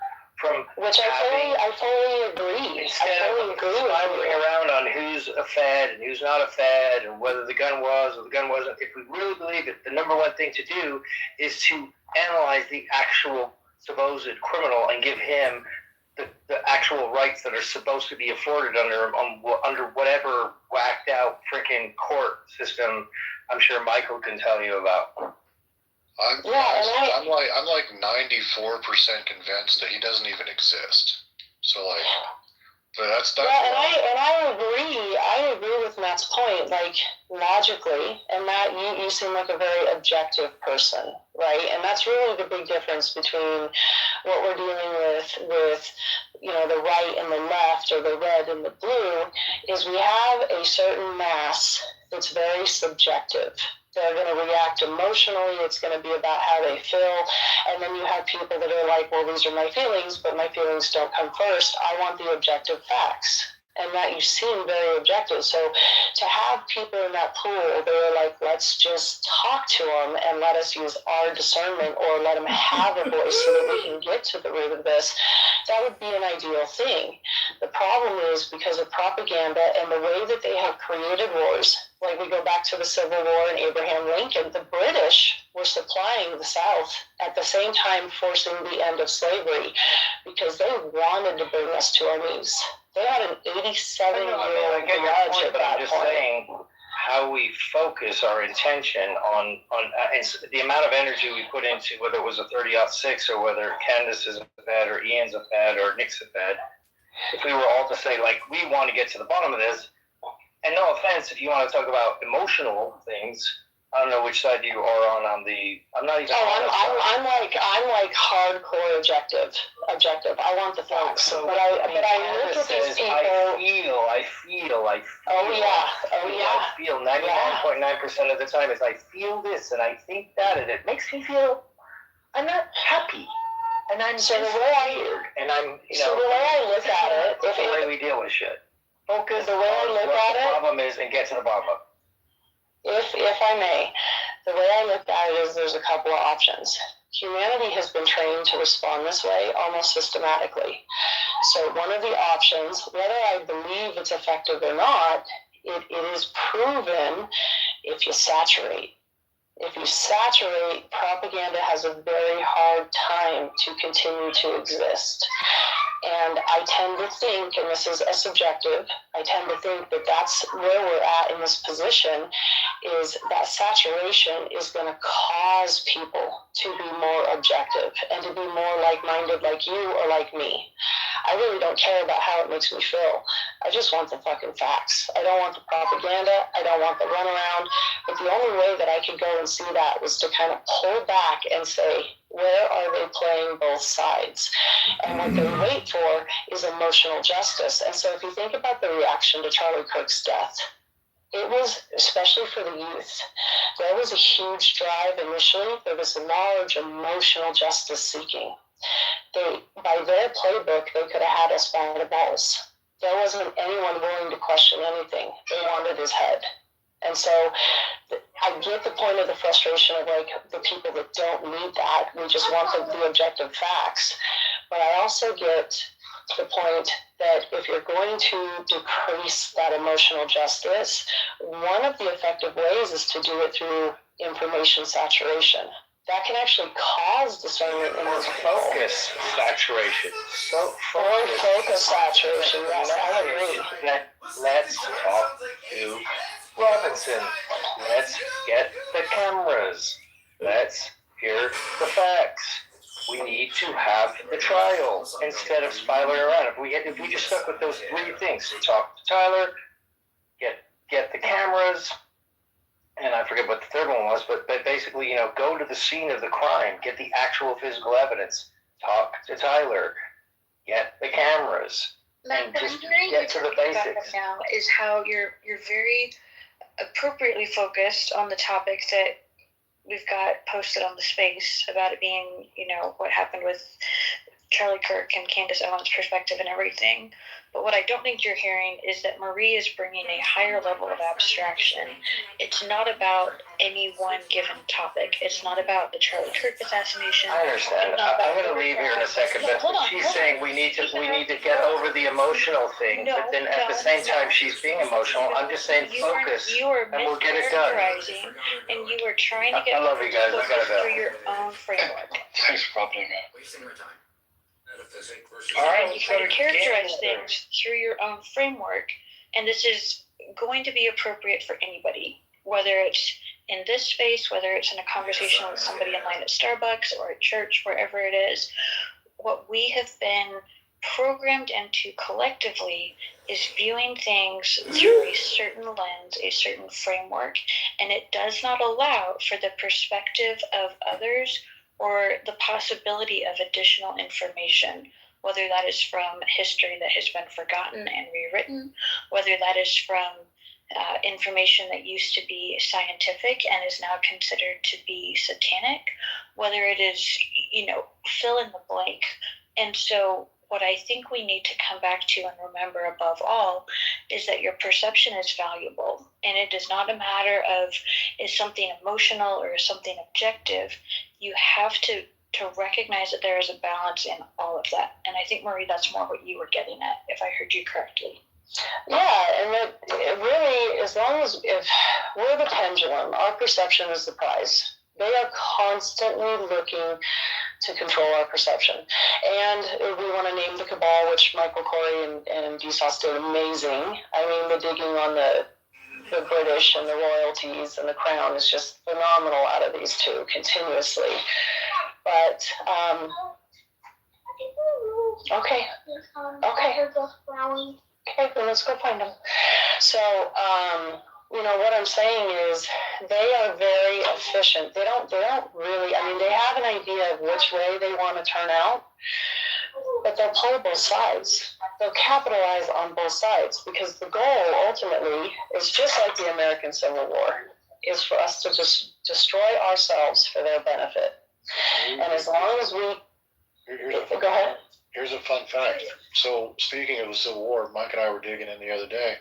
Speaker 16: which I fully agree.
Speaker 15: Instead of spiraling around on who's a Fed and who's not a Fed, and whether the gun was or the gun wasn't, if we really believe it, the number one thing to do is to analyze the actual supposed criminal and give him the actual rights that are supposed to be afforded under whatever whacked out freaking court system I'm sure Michael can tell you about.
Speaker 8: I'm like 94% convinced that he doesn't even exist. So, like, but that's
Speaker 16: and I agree with Matt's point, like, logically, and Matt, you seem like a very objective person, right? And that's really the big difference between what we're dealing with you know, the right and the left, or the red and the blue, is we have a certain mass that's very subjective. They're going to react emotionally. It's going to be about how they feel. And then you have people that are like, well, these are my feelings, but my feelings don't come first. I want the objective facts. and that you seem very objective. So to have people in that pool, they're like, let's just talk to them and let us use our discernment, or let them have a voice so that we can get to the root of this, that would be an ideal thing. The problem is, because of propaganda and the way that they have created wars, like we go back to the Civil War and Abraham Lincoln, the British were supplying the South at the same time forcing the end of slavery, because they wanted to bring us to our knees. They had an 87-year-old grudge at that point.
Speaker 15: Saying how we focus our intention on the amount of energy we put into, whether it was a 30-06 or whether Candace is a Fed or Ian's a Fed or Nick's a Fed. If we were all to say, like, we want to get to the bottom of this, and no offense, if you want to talk about emotional things, I don't know which side you are on the. I'm not even.
Speaker 16: I'm like hardcore objective. I want the facts.
Speaker 15: So,
Speaker 16: but I look at these people.
Speaker 15: I feel.
Speaker 16: Oh yeah.
Speaker 15: I feel 99.9% of the time is I feel this and I think that, and it makes me feel I'm not happy, and I'm so weird, and I'm
Speaker 16: So the way I look at it,
Speaker 15: it's the way we deal with shit. Focus
Speaker 16: the way I look
Speaker 15: what
Speaker 16: at
Speaker 15: the
Speaker 16: it,
Speaker 15: problem is and get to the bottom of it.
Speaker 16: If I may, the way I look at it is there's a couple of options. Humanity has been trained to respond this way almost systematically. So one of the options, whether I believe it's effective or not, it is proven if you saturate. If you saturate, propaganda has a very hard time to continue to exist. And I tend to think, and this is a subjective, I tend to think that that's where we're at in this position, is that saturation is going to cause people to be more objective and to be more like-minded like you or like me. I really don't care about how it makes me feel. I just want the fucking facts. I don't want the propaganda. I don't want the runaround. But the only way that I could go and see that was to kind of pull back and say, where are they playing both sides? And what they wait for is emotional justice. And so if you think about the reaction to Charlie Kirk's death, it was, especially for the youth, there was a huge drive initially for this large emotional justice seeking. By their playbook, they could have had us by the balls. There wasn't anyone willing to question anything. They wanted his head. And so I get the point of the frustration of like the people that don't need that. We just want the objective facts. But I also get the point that if you're going to decrease that emotional justice, one of the effective ways is to do it through information saturation. That can actually cause discernment in those
Speaker 15: focus saturation.
Speaker 16: Focus saturation, yes, I agree.
Speaker 15: Let's talk to Robinson. Let's get the cameras. Let's hear the facts. We need to have the trial instead of spiraling around. If we just stuck with those three things, talk to Tyler, get the cameras, and I forget what the third one was, but basically, go to the scene of the crime, get the actual physical evidence, talk to Tyler, get the cameras, and just get to the basics.
Speaker 17: Now is how you're very appropriately focused on the topic that we've got posted on the space about it being, what happened with Charlie Kirk and Candace Owens' perspective and everything. But what I don't think you're hearing is that Marie is bringing a higher level of abstraction. It's not about any one given topic. It's not about the Charlie Kirk assassination.
Speaker 15: I understand. I'm going to leave here in a second, but she's saying we need to get over the emotional thing. But then at the same time, she's being emotional. I'm just saying focus, and we'll get it done.
Speaker 17: And you are trying to get
Speaker 15: I love you guys. I gotta go.
Speaker 17: through your own framework.
Speaker 4: Thanks for popping in.
Speaker 17: Wasting our time. All right, you try to characterize things through your own framework, and this is going to be appropriate for anybody, whether it's in this space, whether it's in a conversation with somebody in line at Starbucks or at church, wherever it is. What we have been programmed into collectively is viewing things through a certain lens, a certain framework, and it does not allow for the perspective of others or the possibility of additional information, whether that is from history that has been forgotten and rewritten, whether that is from information that used to be scientific and is now considered to be satanic, whether it is, fill in the blank. And so what I think we need to come back to and remember above all is that your perception is valuable. And it is not a matter of is something emotional or is something objective. You have to recognize that there is a balance in all of that. And I think, Marie, that's more what you were getting at, if I heard you correctly.
Speaker 16: Yeah, and that it really, as long as if we're the pendulum, our perception is the prize. They are constantly looking to control our perception. And if we want to name the cabal, which Michael Corey and DSOS did amazing. I mean, the digging on the British and the royalties and the crown is just phenomenal out of these two continuously. But, okay, then let's go find them. So, what I'm saying is they are very efficient. They don't really, I mean, they have an idea of which way they want to turn out, but they'll play both sides. They'll capitalize on both sides because the goal ultimately is just like the American Civil War, is for us to just destroy ourselves for their benefit. And as long as we, go ahead.
Speaker 8: Here's a fun fact. So speaking of the Civil War, Mike and I were digging in the other day.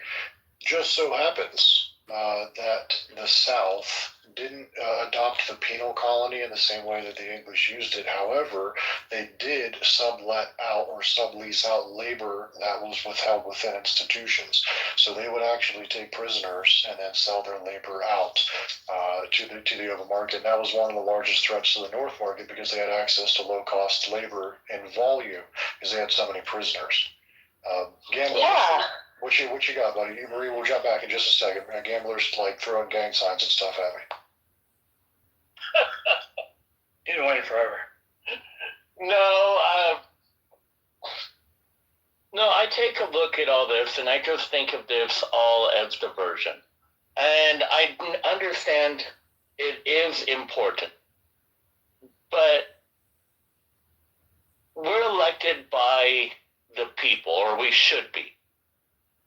Speaker 8: Just so happens that the South didn't adopt the penal colony in the same way that the English used it. However, they did sublet out or sublease out labor that was withheld within institutions. So they would actually take prisoners and then sell their labor out to the open market. And that was one of the largest threats to the North market because they had access to low-cost labor in volume because they had so many prisoners. Gamblers. Yeah. What you got, buddy? Marie, we'll jump back in just a second. Gamblers like throwing gang signs and stuff at me.
Speaker 15: You've been waiting forever.
Speaker 18: No, I take a look at all this and I just think of this all as diversion. And I understand it is important, but we're elected by the people, or we should be.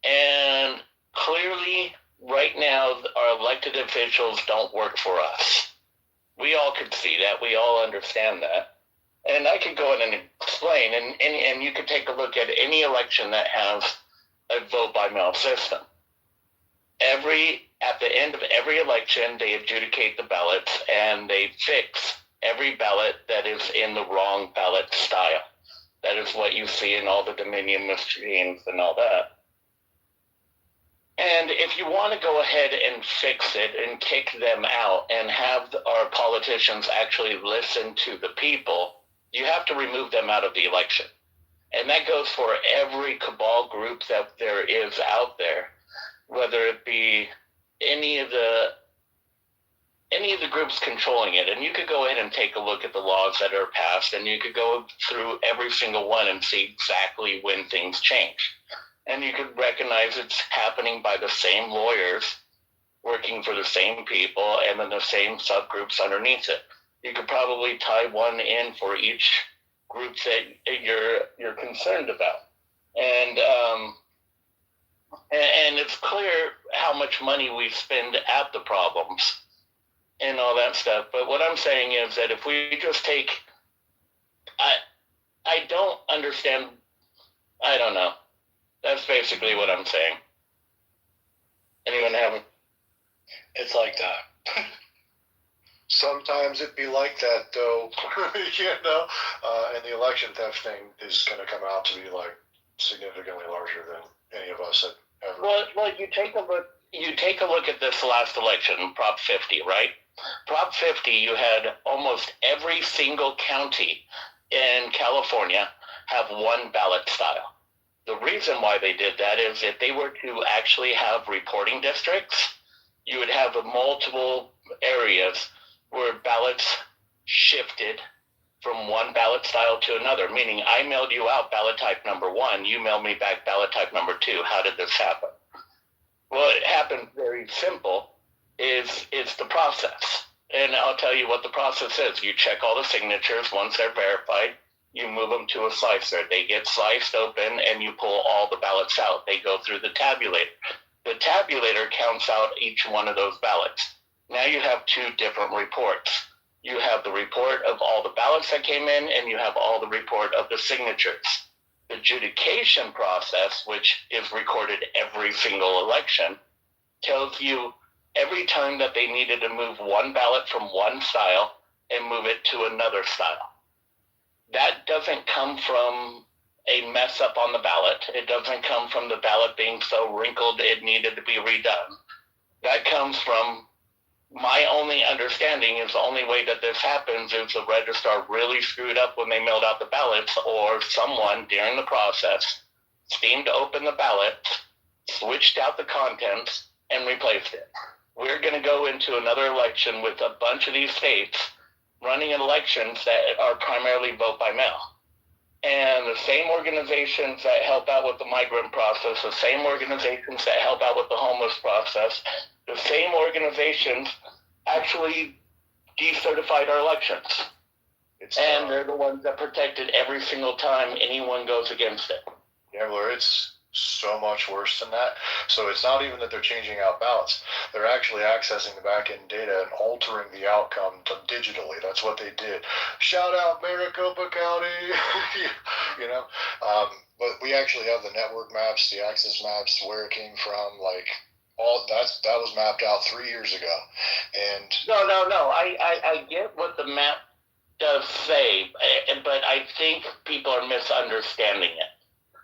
Speaker 18: And clearly, right now, our elected officials don't work for us. We all could see that. We all understand that. And I could go in and explain, and you could take a look at any election that has a vote by mail system. At the end of every election, they adjudicate the ballots, and they fix every ballot that is in the wrong ballot style. That is what you see in all the Dominion machines and all that. And if you want to go ahead and fix it and kick them out and have our politicians actually listen to the people, you have to remove them out of the election. And that goes for every cabal group that there is out there, whether it be any of the groups controlling it. And you could go ahead and take a look at the laws that are passed, and you could go through every single one and see exactly when things change. And you could recognize it's happening by the same lawyers working for the same people and then the same subgroups underneath it. You could probably tie one in for each group that you're concerned about. And it's clear how much money we spend at the problems and all that stuff. But what I'm saying is that if we just take, I don't understand, I don't know. That's basically what I'm saying. Anyone have it?
Speaker 8: It's like that. Sometimes it be like that, though. And the election theft thing is going to come out to be like significantly larger than any of us had ever.
Speaker 18: Well, you take a look at this last election, Prop 50, right? Prop 50, you had almost every single county in California have one ballot style. The reason why they did that is if they were to actually have reporting districts, you would have multiple areas where ballots shifted from one ballot style to another, meaning I mailed you out ballot type number 1, you mailed me back ballot type number 2. How did this happen? Well, it happened very simple, is the process. And I'll tell you what the process is. You check all the signatures once they're verified. You move them to a slicer. They get sliced open, and you pull all the ballots out. They go through the tabulator. The tabulator counts out each one of those ballots. Now you have 2 different reports. You have the report of all the ballots that came in, and you have all the report of the signatures. The adjudication process, which is recorded every single election, tells you every time that they needed to move one ballot from one style and move it to another style. That doesn't come from a mess up on the ballot. It doesn't come from the ballot being so wrinkled it needed to be redone. That comes from my only understanding is the only way that this happens is the registrar really screwed up when they mailed out the ballots, or someone during the process steamed open the ballot, switched out the contents, and replaced it. We're going to go into another election with a bunch of these states running elections that are primarily vote by mail. And the same organizations that help out with the migrant process, the same organizations that help out with the homeless process, the same organizations actually decertified our elections. And they're the ones that protected every single time anyone goes against it.
Speaker 8: Yeah, well, it's so much worse than that. So it's not even that they're changing out ballots. They're actually accessing the back-end data and altering the outcome digitally. That's what they did. Shout out Maricopa County, you know. But we actually have the network maps, the access maps, where it came from, like, all that was mapped out 3 years ago. And
Speaker 18: no. I get what the map does say, but I think people are misunderstanding it.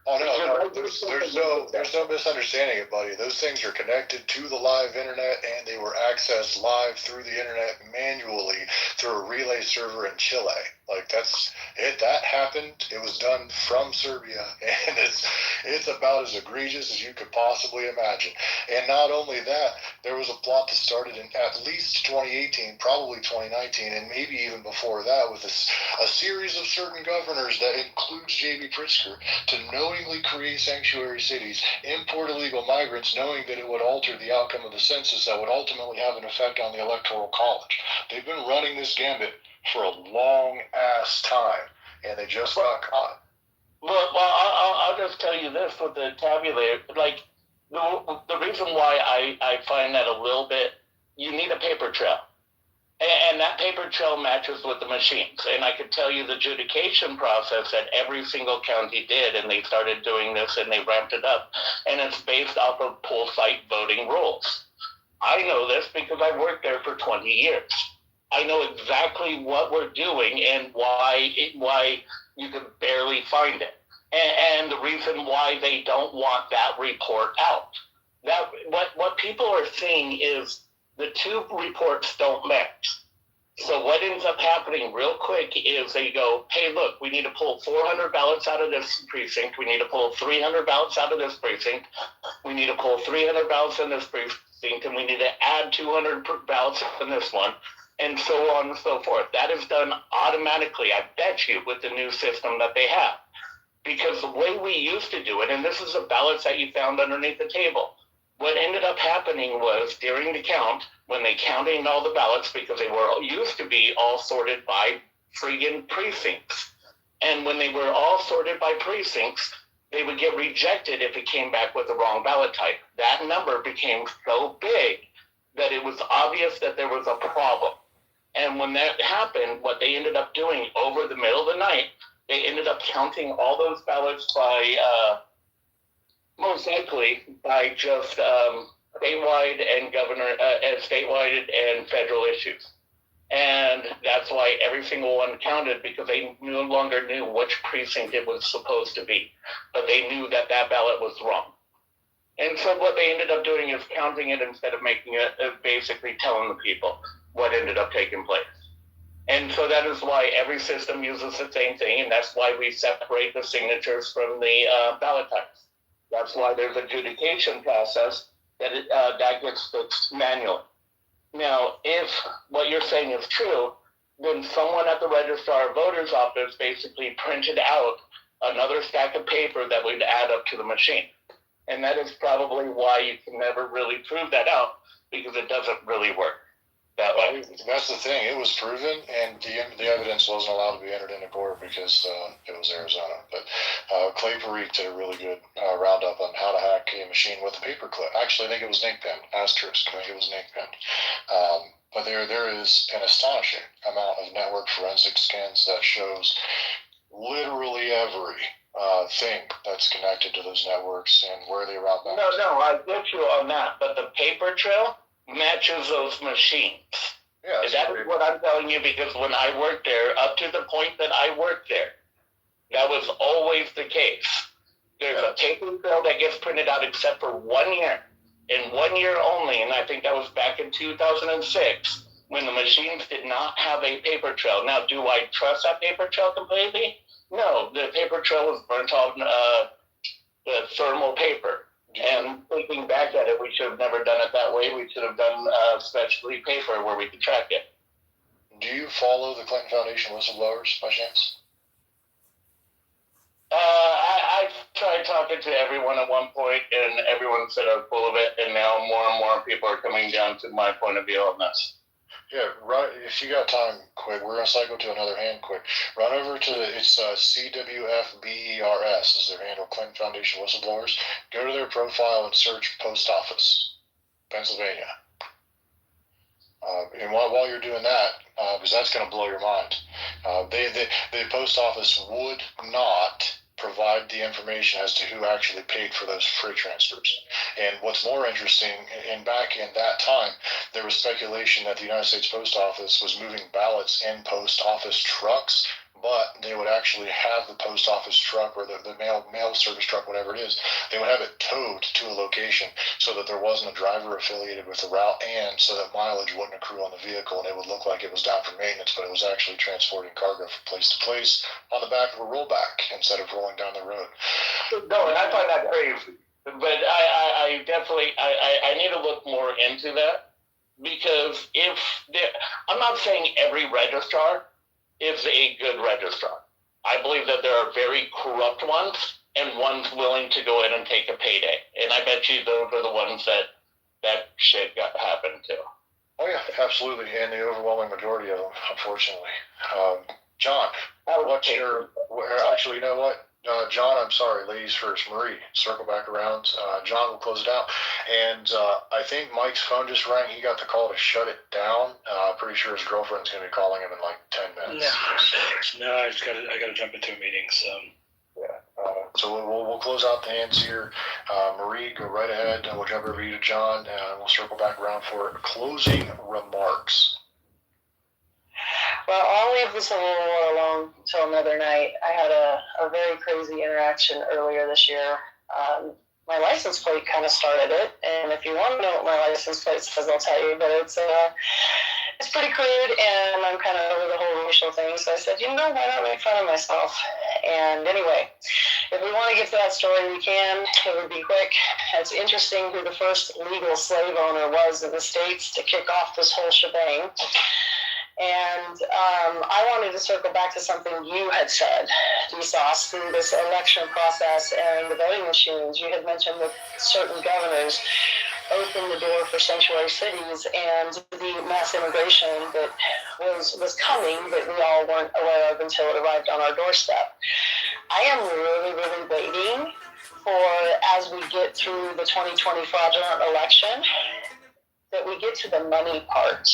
Speaker 8: Oh no, there's no misunderstanding it, buddy. Those things are connected to the live internet, and they were accessed live through the internet manually through a relay server in Chile. Like that's it. That happened. It was done from Serbia, and it's about as egregious as you could possibly imagine. And not only that, there was a plot that started in at least 2018, probably 2019, and maybe even before that, with a series of certain governors that includes J.B. Pritzker to knowingly create sanctuary cities, import illegal migrants, knowing that it would alter the outcome of the census that would ultimately have an effect on the Electoral College. They've been running this gambit for a long-ass time, and they just got caught.
Speaker 18: Well, I'll just tell you this with the tabulator. Like, the reason why I find that a little bit, you need a paper trail. And that paper trail matches with the machines. And I could tell you the adjudication process that every single county did, and they started doing this and they ramped it up. And it's based off of poll site voting rules. I know this because I've worked there for 20 years. I know exactly what we're doing and why you can barely find it. And the reason why they don't want that report out. That what people are seeing is the two reports don't match. So what ends up happening real quick is they go, hey, look, we need to pull 400 ballots out of this precinct. We need to pull 300 ballots out of this precinct. We need to pull 300 ballots in this precinct, and we need to add 200 ballots in this one, and so on and so forth. That is done automatically, I bet you, with the new system that they have. Because the way we used to do it, and this is the ballots that you found underneath the table, what ended up happening was during the count, when they counted all the ballots, because they were used to be all sorted by friggin' precincts. And when they were all sorted by precincts, they would get rejected if it came back with the wrong ballot type. That number became so big that it was obvious that there was a problem. And when that happened, what they ended up doing over the middle of the night, they ended up counting all those ballots by, most likely, by just statewide and statewide and federal issues. And that's why every single one counted, because they no longer knew which precinct it was supposed to be. But they knew that that ballot was wrong. And so what they ended up doing is counting it instead of making it, basically telling the people what ended up taking place. And so that is why every system uses the same thing, and that's why we separate the signatures from the ballot types. That's why there's an adjudication process that that gets fixed manually. Now, if what you're saying is true, then someone at the registrar of voters office basically printed out another stack of paper that would add up to the machine. And that is probably why you can never really prove that out, because it doesn't really work that way.
Speaker 8: That's the thing. It was proven, and the evidence wasn't allowed to be entered into court because it was Arizona. But Clay Parikh did a really good roundup on how to hack a machine with a paperclip. Actually, I think it was ink pen. Asterisk. I think it was an ink pen. But there is an astonishing amount of network forensic scans that shows literally every thing that's connected to those networks and where they route back.
Speaker 18: No, I get you on that, but the paper trail matches those machines.
Speaker 8: Yeah,
Speaker 18: that is what I'm telling you, because when I worked there, up to the point that I worked there, that was always the case. There's a paper trail that gets printed out except for 1 year, and 1 year only, and I think that was back in 2006, when the machines did not have a paper trail. Now, do I trust that paper trail completely? No, the paper trail was burnt on the thermal paper. And looking back at it, we should have never done it that way. We should have done specialty paper where we could track it.
Speaker 8: Do you follow the Clinton Foundation whistleblowers by chance?
Speaker 18: I tried talking to everyone at one point, and everyone said I was full of it, and now more and more people are coming down to my point of view on this.
Speaker 8: Yeah, right. If you got time, quick, we're gonna cycle to another hand. Quick, run over to it's CWFBERS is their handle, Clinton Foundation Whistleblowers. Go to their profile and search Post Office, Pennsylvania. And while you're doing that, because that's gonna blow your mind, the Post Office would not provide the information as to who actually paid for those freight transfers. And what's more interesting, and back in that time, there was speculation that the United States Post Office was moving ballots in post office trucks, but they would actually have the post office truck or the mail service truck, whatever it is, they would have it towed to a location so that there wasn't a driver affiliated with the route, and so that mileage wouldn't accrue on the vehicle, and it would look like it was down for maintenance, but it was actually transporting cargo from place to place on the back of a rollback instead of rolling down the road.
Speaker 18: No, and I find that crazy. But I definitely need to look more into that, because I'm not saying every registrar is a good registrar. I believe that there are very corrupt ones and ones willing to go in and take a payday. And I bet you those are the ones that shit happened to.
Speaker 8: Oh yeah, absolutely. And the overwhelming majority of them, unfortunately. John, actually, you know what? John, I'm sorry, ladies first. Marie, circle back around. John will close it out. And I think Mike's phone just rang. He got the call to shut it down. Pretty sure his girlfriend's going to be calling him in like 10 minutes.
Speaker 1: No, I gotta jump into a meeting, so.
Speaker 8: Yeah. So we'll close out the hands here. Marie, go right ahead. We'll jump over you to John, and we'll circle back around for closing remarks.
Speaker 16: Well, I'll leave the Civil War alone until another night. I had a very crazy interaction earlier this year. My license plate kind of started it, and if you want to know what my license plate says, I'll tell you, but it's pretty crude, and I'm kind of over the whole racial thing, so I said, why not make fun of myself? And anyway, if we want to get to that story, we can. It would be quick. It's interesting who the first legal slave owner was in the States to kick off this whole shebang. And I wanted to circle back to something you had said, DeSauce, through this election process and the voting machines. You had mentioned that certain governors opened the door for sanctuary cities and the mass immigration that was coming, but we all weren't aware of until it arrived on our doorstep. I am really, really waiting for, as we get through the 2020 fraudulent election, that we get to the money part,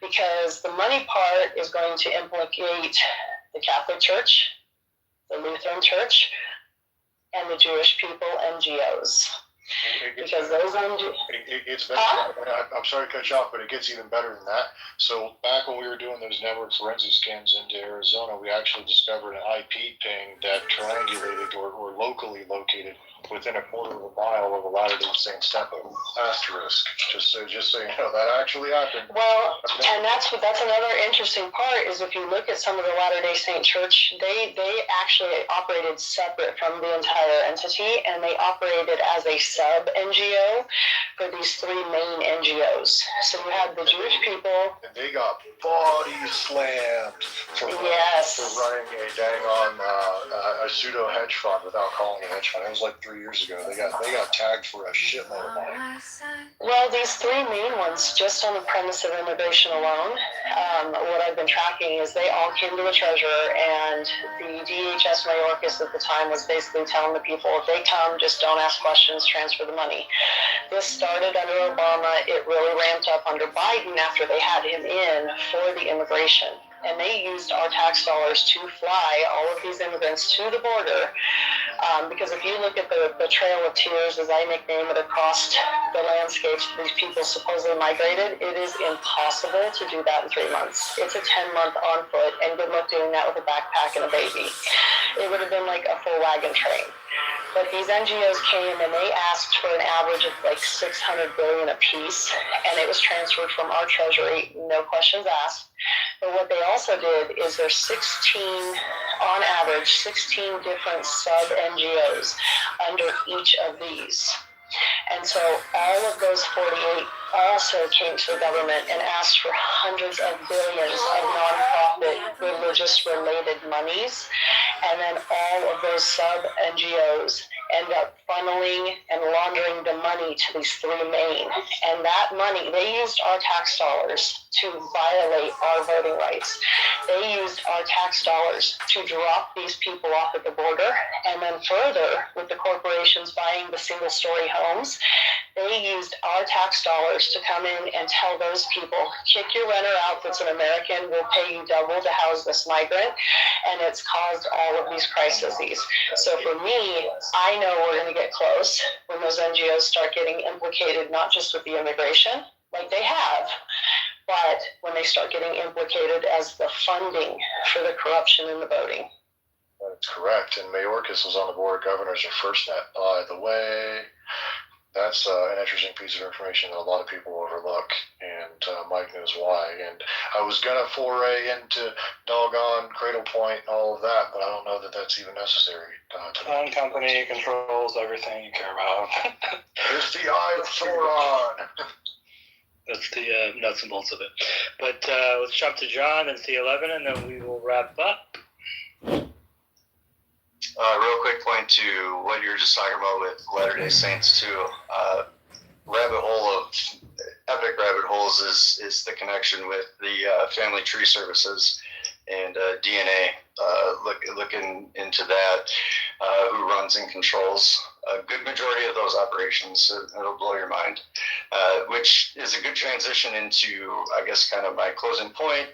Speaker 16: because the money part is going to implicate the Catholic Church, the Lutheran Church, and the Jewish people, NGOs. Because those NGOs...
Speaker 8: It gets better. I'm sorry to cut you off, but it gets even better than that. So back when we were doing those network forensic scans into Arizona, we actually discovered an IP ping that triangulated or locally located within a quarter of a mile of a Latter-day Saints temple. Asterisk. Just so you know, that actually happened.
Speaker 16: Well, and that's another interesting part, is if you look at some of the Latter-day Saint Church, they actually operated separate from the entire entity, and they operated as a sub-NGO for these three main NGOs. So you had the Jewish people.
Speaker 8: And they got body slammed for running a dang on a pseudo hedge fund without calling it a hedge fund. It was like 3 years ago. They got tagged for a shitload of money.
Speaker 16: Well, these three main ones, just on the premise of immigration alone, what I've been tracking is they all came to the treasurer, and the DHS Mayorkas at the time was basically telling the people, if they come, just don't ask questions, transfer the money. This started under Obama. It really ramped up under Biden after they had him in for the immigration and they used our tax dollars to fly all of these immigrants to the border. Because if you look at the Trail of Tears, as I nickname it, across the landscapes these people supposedly migrated, it is impossible to do that in 3 months. It's a 10-month on foot, and good luck doing that with a backpack and a baby. It would have been like a full wagon train. But these NGOs came and they asked for an average of like $600 billion a piece, and it was transferred from our treasury, no questions asked. But what they also did is there's 16, on average, 16 different sub-NGOs under each of these. And so all of those 48 also came to the government and asked for hundreds of billions of nonprofit religious-related monies. And then all of those sub-NGOs end up funneling and laundering the money to these three main. And that money, they used our tax dollars to violate our voting rights. They used our tax dollars to drop these people off at the border. And then further, with the corporations buying the single-story homes, they used our tax dollars to come in and tell those people, kick your renter out that's an American, we'll pay you double to house this migrant. And it's caused all of these crises. So for me, I know we're going to get close when those NGOs start getting implicated, not just with the immigration, like they have, but when they start getting implicated as the funding for the corruption in the voting.
Speaker 8: That's correct. And Mayorkas was on the board of governors of FirstNet, by the way. That's an interesting piece of information that a lot of people overlook, and Mike knows why. And I was going to foray into doggone Cradle Point and all of that, but I don't know that that's even necessary.
Speaker 1: One company controls everything you care about.
Speaker 8: There's the Eye of Sauron.
Speaker 1: That's the nuts and bolts of it. But let's jump to John and C11, and then we will wrap up.
Speaker 3: Real quick point to what you were just talking about with Latter-day Saints too. Epic rabbit holes is the connection with the family tree services and DNA. Looking into that, who runs and controls a good majority of those operations. It'll blow your mind. Which is a good transition into, I guess, kind of my closing point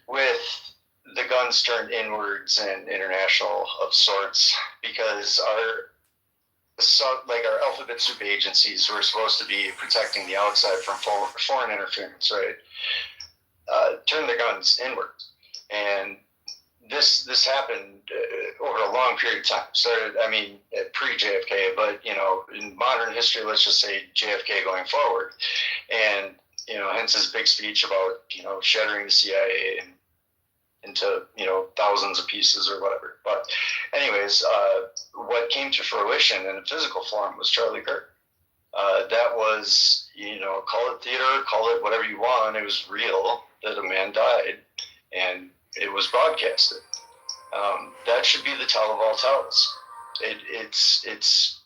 Speaker 3: with the guns turned inwards and international of sorts, because our alphabet soup agencies who are supposed to be protecting the outside from foreign interference, right? Turn the guns inwards, and this happened over a long period of time. Started, pre-JFK, but in modern history, let's just say JFK going forward, and hence his big speech about shattering the CIA and into thousands of pieces or whatever. But anyways, what came to fruition in a physical form was Charlie Kirk. That was, call it theater, call it whatever you want. It was real that a man died, and it was broadcasted. That should be the tell of all tells. It's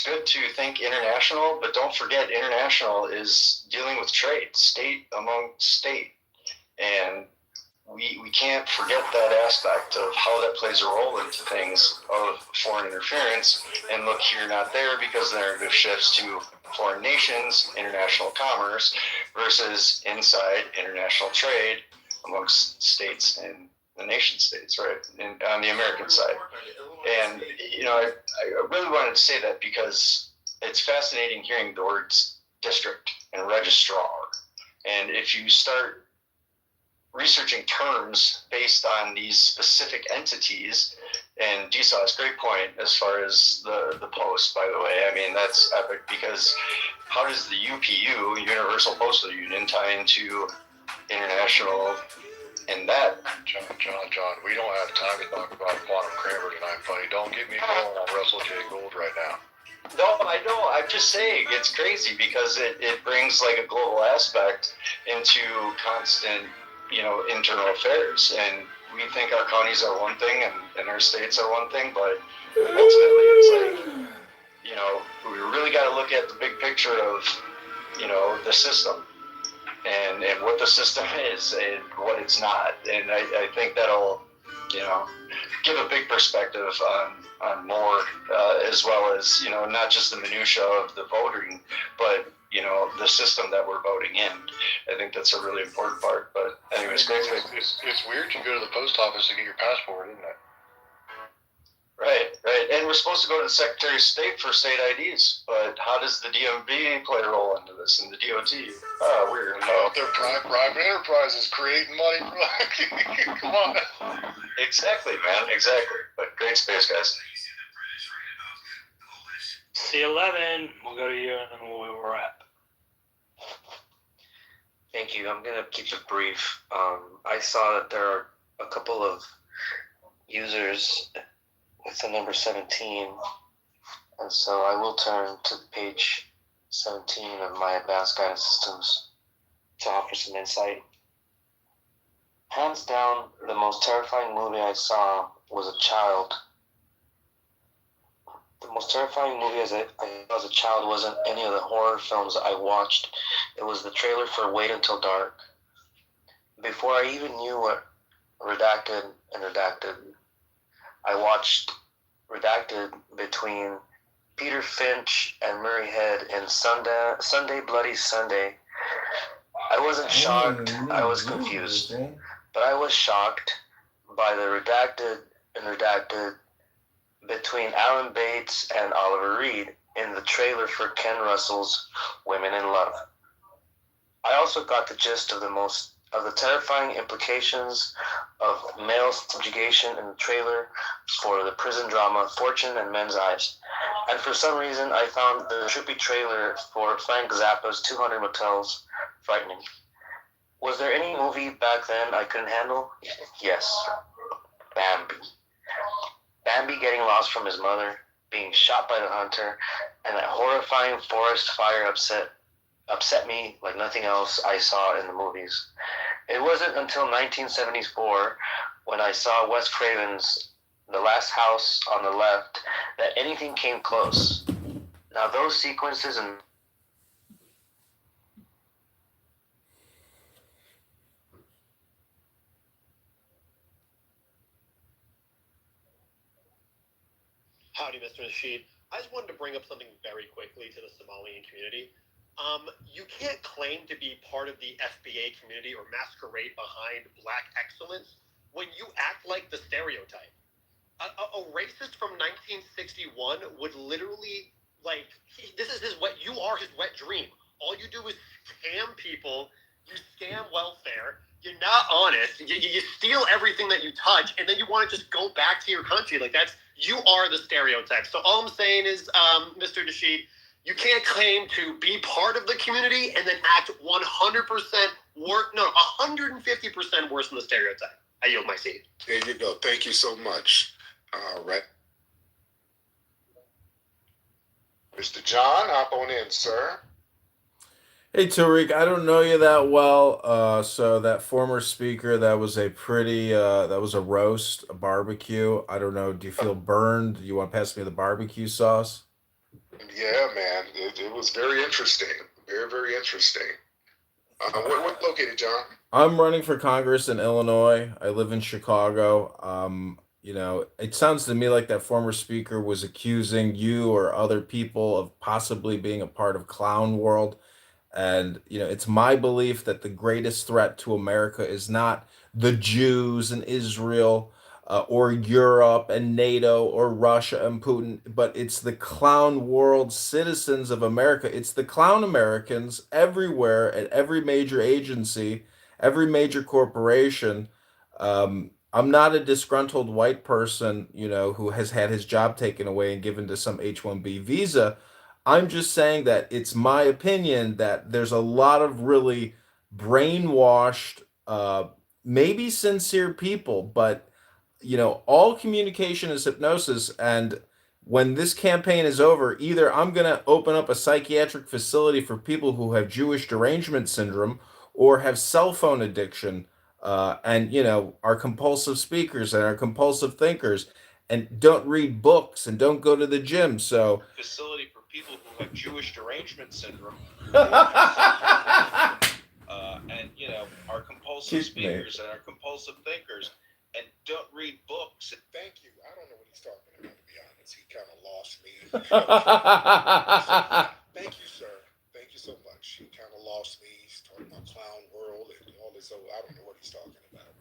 Speaker 3: good to think international, but don't forget international is dealing with trade, state among state, and we can't forget that aspect of how that plays a role into things of foreign interference. And look here, not there, because the narrative shifts to foreign nations, international commerce, versus inside international trade amongst states and the nation states, right? And on the American side. And, I really wanted to say that because it's fascinating hearing the words district and registrar. And if you start researching terms based on these specific entities, and Gsaw's great point as far as the post, by the way. That's epic, because how does the UPU, Universal Postal Union, tie into international and that?
Speaker 8: John, we don't have time to talk about quantum Kramer tonight, buddy. Don't get me going on Russell J. Gould right now.
Speaker 3: No, I know. I'm just saying it's crazy because it brings like a global aspect into constant internal affairs, and we think our counties are one thing and our states are one thing, but ultimately it's like, we really got to look at the big picture of, the system and what the system is and what it's not. And I think that'll, give a big perspective on more, as well as, you know, not just the minutia of the voting, but, you know, the system that we're voting in. I think that's a really important part. But anyways, great.
Speaker 8: It's weird you go to the post office to get your passport, isn't it?
Speaker 3: Right. And we're supposed to go to the Secretary of State for state IDs, but how does the DMV play a role into this, and the DOT? Oh, weird.
Speaker 8: Oh, they're private enterprises creating money for come on.
Speaker 3: Exactly, man. Exactly. But great space, guys.
Speaker 1: C11, we'll go to you and then we'll wrap.
Speaker 10: Thank you. I'm going to keep it brief. I saw that there are a couple of users with the number 17, and so I will turn to page 17 of my advanced guidance systems to offer some insight. Hands down, the most terrifying movie I saw was a child. The most terrifying movie I saw as a child wasn't any of the horror films I watched. It was the trailer for Wait Until Dark. Before I even knew what Redacted and Redacted, I watched Redacted between Peter Finch and Murray Head in Sunday Bloody Sunday. I wasn't shocked, I was confused. But I was shocked by the Redacted and Redacted between Alan Bates and Oliver Reed in the trailer for Ken Russell's Women in Love. I also got the gist of the terrifying implications of male subjugation in the trailer for the prison drama Fortune and Men's Eyes. And for some reason, I found the trippy trailer for Frank Zappa's 200 Motels frightening. Was there any movie back then I couldn't handle? Yes. Bambi. Bambi getting lost from his mother, being shot by the hunter, and that horrifying forest fire upset me like nothing else I saw in the movies. It wasn't until 1974, when I saw Wes Craven's The Last House on the Left, that anything came close. Now those sequences and
Speaker 19: Howdy, Mr. Rashid. I just wanted to bring up something very quickly to the Somalian community. You can't claim to be part of the FBA community or masquerade behind black excellence when you act like the stereotype. A racist from 1961 would literally, this is his wet dream. All you do is scam people, you scam welfare, you're not honest, you steal everything that you touch, and then you want to just go back to your country. You are the stereotype. So all I'm saying is, Mr. Rashid, you can't claim to be part of the community and then act 150% worse than the stereotype. I yield my seat.
Speaker 20: There you go. Thank you so much. All right. Mr. John, hop on in, sir.
Speaker 13: Hey, Tariq, I don't know you that well. So that former speaker, that was a roast, a barbecue. I don't know. Do you feel burned? You want to pass me the barbecue sauce?
Speaker 20: Yeah, man. It was very interesting. Very, very interesting. What located, John?
Speaker 13: I'm running for Congress in Illinois. I live in Chicago. It sounds to me like that former speaker was accusing you or other people of possibly being a part of Clown World. And, it's my belief that the greatest threat to America is not the Jews and Israel or Europe and NATO or Russia and Putin, but it's the clown world citizens of America. It's the clown Americans everywhere at every major agency, every major corporation. I'm not a disgruntled white person, who has had his job taken away and given to some H-1B visa. I'm just saying that it's my opinion that there's a lot of really brainwashed, maybe sincere people, but all communication is hypnosis. And when this campaign is over, either I'm going to open up a psychiatric facility for people who have Jewish derangement syndrome or have cell phone addiction, and are compulsive speakers and are compulsive thinkers and don't read books and don't go to the gym. So
Speaker 21: facility for people who have Jewish derangement syndrome, and are compulsive speakers and are compulsive thinkers and don't read books.
Speaker 20: Thank you. I don't know what he's talking about, to be honest. performance. He kind of lost me. Thank you, sir. Thank you so much. He kind of lost me. He's talking about clown world and all this. So I don't know what he's talking about.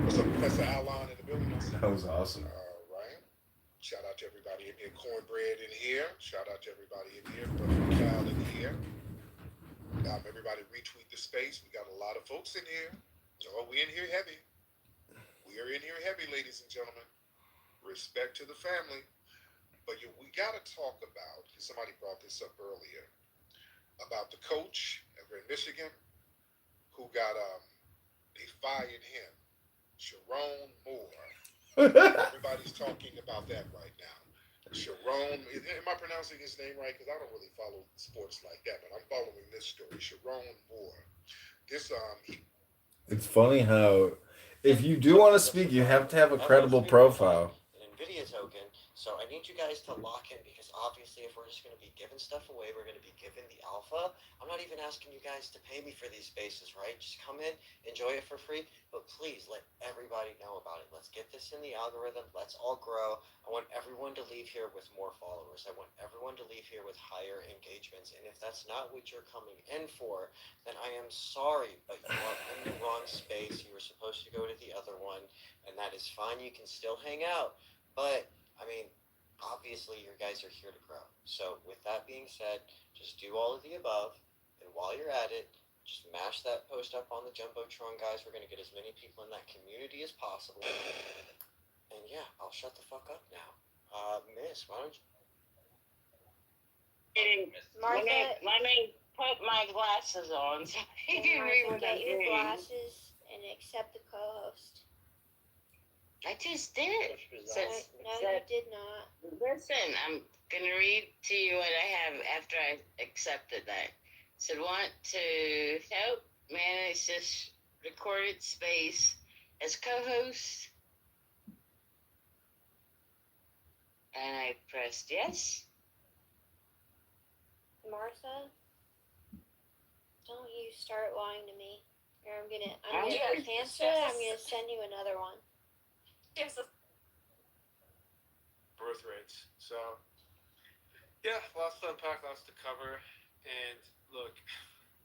Speaker 20: What's up, Professor Alon in the building?
Speaker 13: That was awesome.
Speaker 20: All right. Shout out to everybody in here. Cornbread in here. Shout out to everybody in here. Brother Cal in here. Everybody retweet the space. We got a lot of folks in here. Oh, we in here heavy. We are in here heavy, ladies and gentlemen. Respect to the family. But we got to talk about, somebody brought this up earlier, about the coach over in Michigan who got, they fired him, Sharon Moore. Everybody's talking about that right now. Sharon, am I pronouncing his name right? Because I don't really follow sports like that, but I'm following this story. Sharon Moore. This,
Speaker 13: It's funny how, if you do want to speak, you have to have a credible profile.
Speaker 7: NVIDIA token, so I need you guys to lock in, because obviously if we're just going to be giving stuff away, we're going to be giving the alpha. I'm not even asking you guys to pay me for these spaces, right? Just come in, enjoy it for free, but please let everybody know about it. Let's get this in the algorithm. Let's all grow. I want everyone to leave here with more followers. I want everyone to leave here with higher engagements, and if that's not what you're coming in for, then I am sorry, but you are in the wrong space. You were supposed to go to the other one, and that is fine. You can still hang out. But, I mean, obviously you guys are here to grow. So with that being said, just do all of the above. And while you're at it, just mash that post up on the Jumbotron, guys. We're going to get as many people in that community as possible. And yeah, I'll shut the fuck up now. Miss, why don't you...
Speaker 22: Let me put my glasses on so you can read what I'm
Speaker 9: Get your
Speaker 22: reading.
Speaker 9: glasses and accept the co-host.
Speaker 22: I just did.
Speaker 9: No, you did not.
Speaker 22: Listen, I'm going to read to you what I have after I accepted that. Said, want to help manage this recorded space as co-host. And I pressed yes.
Speaker 9: Martha, don't you start lying to me. Or I'm gonna cancel it. I'm gonna send you another one.
Speaker 23: Birth rates. So, yeah, lots to unpack, lots to cover. And look,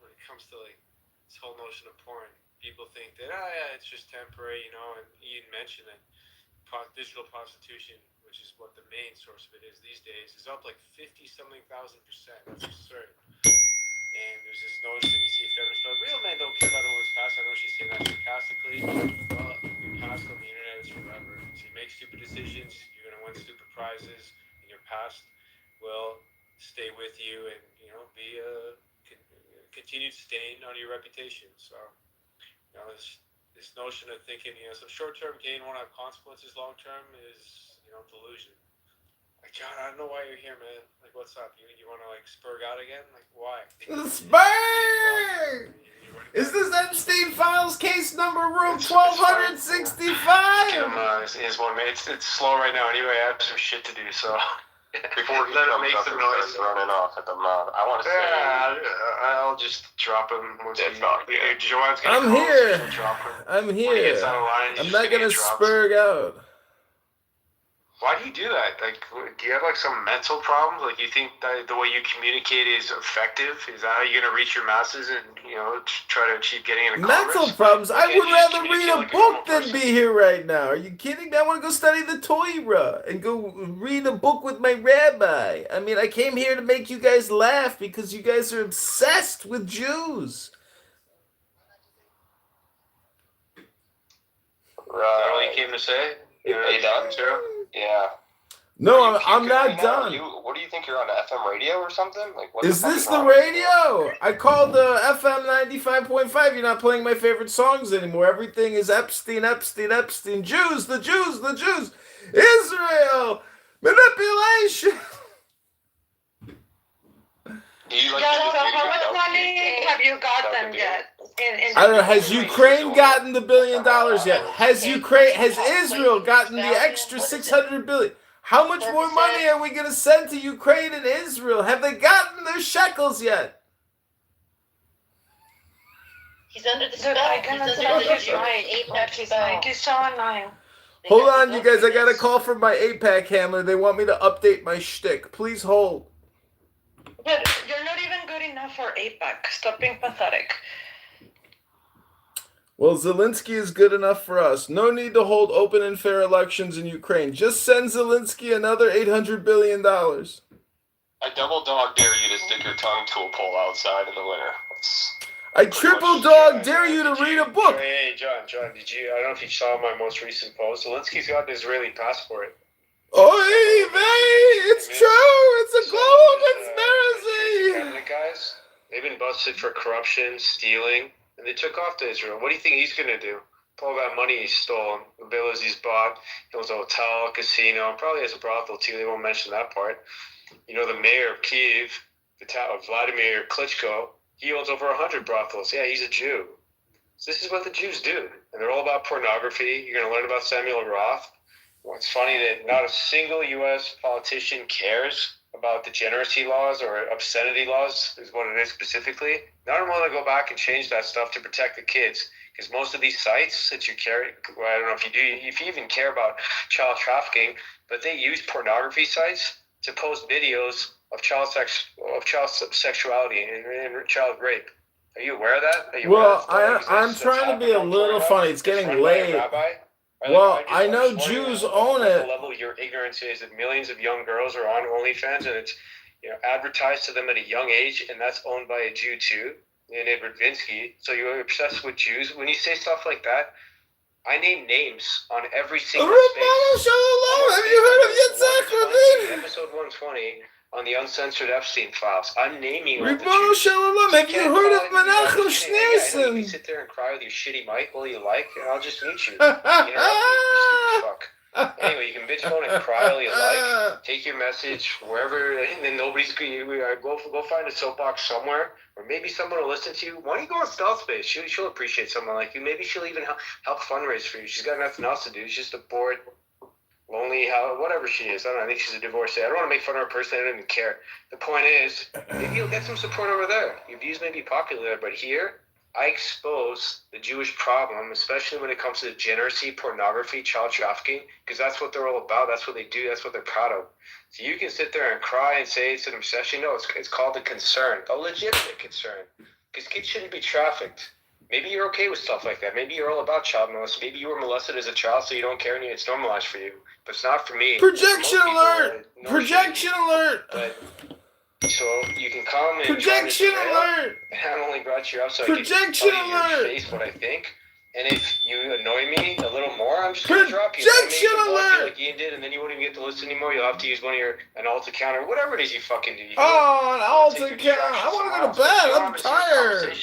Speaker 23: when it comes to like this whole notion of porn, people think that it's just temporary, you know. And Ian mentioned that digital prostitution, which is what the main source of it is these days, is up like 50-something thousand %. That's absurd. And there's this notion you see feminists, but real men don't care about a woman's past. I know she's saying that sarcastically. Well, your past on the internet is forever. So you make stupid decisions, you're going to win stupid prizes, and your past will stay with you and, you know, be a continued stain on your reputation. So, you know, this notion of thinking, you know, some short-term gain won't have consequences long-term is, you know, delusion. Like, John, I don't know why you're here, man. Like, what's up? You want to, like, spurg out again? Like, why?
Speaker 13: Spurg! Is this Epstein Files case number room 1265?
Speaker 23: Get him his 1 minute. It's slow right now anyway. I have some shit to do, so...
Speaker 2: Before he
Speaker 23: let him
Speaker 2: comes
Speaker 23: make
Speaker 2: up
Speaker 23: some
Speaker 2: and
Speaker 23: noise.
Speaker 2: starts running off at the mouth. I want to say...
Speaker 23: I'll just drop him.
Speaker 2: That's not good.
Speaker 23: Joanne's gonna
Speaker 13: I'm
Speaker 23: call,
Speaker 13: here.
Speaker 23: so she'll drop him.
Speaker 13: I'm
Speaker 23: When he
Speaker 13: here.
Speaker 23: gets out of line, he's
Speaker 13: I'm
Speaker 23: just
Speaker 13: not
Speaker 23: gonna
Speaker 13: gonna
Speaker 23: get dropped.
Speaker 13: spurg out.
Speaker 23: Why do you do that? Like, do you have like some mental problem? Like, you think that the way you communicate is effective? Is that how you're gonna reach your masses and, you know, try to achieve getting into Congress?
Speaker 13: Mental problems. I
Speaker 23: Can't
Speaker 13: would
Speaker 23: you just
Speaker 13: rather read
Speaker 23: communicate
Speaker 13: a
Speaker 23: like a normal
Speaker 13: book than
Speaker 23: person?
Speaker 13: be here right now. Are you kidding me? I want to go study the Torah and go read a book with my rabbi. I mean, I came here to make you guys laugh because you guys are obsessed with Jews.
Speaker 23: Is that all you came to say?
Speaker 2: Are you done? Yeah.
Speaker 13: No, I'm
Speaker 2: puking
Speaker 13: not
Speaker 2: right now?
Speaker 13: done.
Speaker 2: What do you think, you're on FM radio or something? Like, what
Speaker 13: Is
Speaker 2: the fuck
Speaker 13: this
Speaker 2: is
Speaker 13: the
Speaker 2: wrong with you?
Speaker 13: radio? I called the FM 95.5. You're not playing my favorite songs anymore. Everything is Epstein, Epstein, Epstein. Jews, the Jews, the Jews. Israel. Manipulation.
Speaker 2: Do you like
Speaker 22: So how much money have you got them yet?
Speaker 13: I don't know. Has Ukraine gotten the $1 billion yet? Has Israel gotten the extra $600 billion? How much more money are we going to send to Ukraine and Israel? Have they gotten their shekels yet?
Speaker 22: He's under the spell. He's under the spell. He's so annoying.
Speaker 13: Hold on, you guys. I got a call from my APAC handler. They want me to update my shtick. Please hold.
Speaker 17: But you're not even good enough for APAC. Stop being pathetic.
Speaker 13: Well, Zelensky is good enough for us. No need to hold open and fair elections in Ukraine. Just send Zelensky another $800 billion.
Speaker 5: I double dog dare you to stick your tongue to a pole outside in the winter.
Speaker 13: I triple dog dare you to read a book.
Speaker 6: Hey, John, did you? I don't know if you saw my most recent post. Zelensky's got an Israeli passport.
Speaker 13: Oy vey, it's true. It's a global conspiracy.
Speaker 6: Cabinet guys, they've been busted for corruption, stealing, and they took off to Israel. What do you think he's gonna do? All that money he's stolen, the villas he's bought, he owns a hotel, a casino, probably has a brothel too. They won't mention that part. You know, the mayor of Kiev, the town of Vladimir Klitschko, he owns over 100 brothels. Yeah, he's a Jew. So this is what the Jews do, and they're all about pornography. You're gonna learn about Samuel Roth. Well, it's funny that not a single U.S. politician cares about degeneracy laws or obscenity laws, is what it is specifically. None of them want to go back and change that stuff to protect the kids, because most of these sites that you carry, well, I don't know if you do, if you even care about child trafficking, but they use pornography sites to post videos of child sexuality and child rape. Are you aware of that?
Speaker 13: Well, I'm trying to be a little funny. It's getting late. Well, I know Jews own it.
Speaker 6: The level your ignorance is that millions of young girls are on OnlyFans, and it's advertised to them at a young age, and that's owned by a Jew too, named Radvinsky. So you're obsessed with Jews. When you say stuff like that, I name names on every single space.
Speaker 13: Have you heard of Yitzhak Rabin?
Speaker 6: Episode 120 on the uncensored Epstein files. I'm naming all the
Speaker 13: Ribono
Speaker 6: Jews.
Speaker 13: Shalom, have you heard of Menachem
Speaker 6: You
Speaker 13: Schneerson?
Speaker 6: can sit there and cry with your shitty mic all you like, and I'll just mute you. You interrupt me, you stupid fuck. Anyway, you can bitch phone and cry all you like. Take your message wherever, and then nobody's going to go find a soapbox somewhere, or maybe someone will listen to you. Why don't you go on Stealth Space? She'll appreciate someone like you. Maybe she'll even help fundraise for you. She's got nothing else to do. She's just a bored, lonely, whatever she is. I don't know. I think she's a divorcee. I don't want to make fun of her person. I don't even care. The point is, maybe you'll get some support over there. Your views may be popular there, but here, I expose the Jewish problem, especially when it comes to degeneracy, pornography, child trafficking, because that's what they're all about. That's what they do. That's what they're proud of. So you can sit there and cry and say it's an obsession. No, it's called a concern, a legitimate concern, because kids shouldn't be trafficked. Maybe you're okay with stuff like that. Maybe you're all about child molestation. Maybe you were molested as a child, so you don't care and it's normalized for you. But it's not for me.
Speaker 13: Projection alert! Projection alert!
Speaker 6: But so you can come and
Speaker 13: projection alert!
Speaker 6: I only brought you up so
Speaker 13: projection
Speaker 6: I can tell you in your face what I think. And if you annoy me a little more, I'm just going to drop you.
Speaker 13: Projection alert!
Speaker 6: Like Ian did, and then you won't even get to listen anymore. You'll have to use an alt account or whatever it is you fucking do.
Speaker 13: An alt account. I want to go to bed. I'm tired.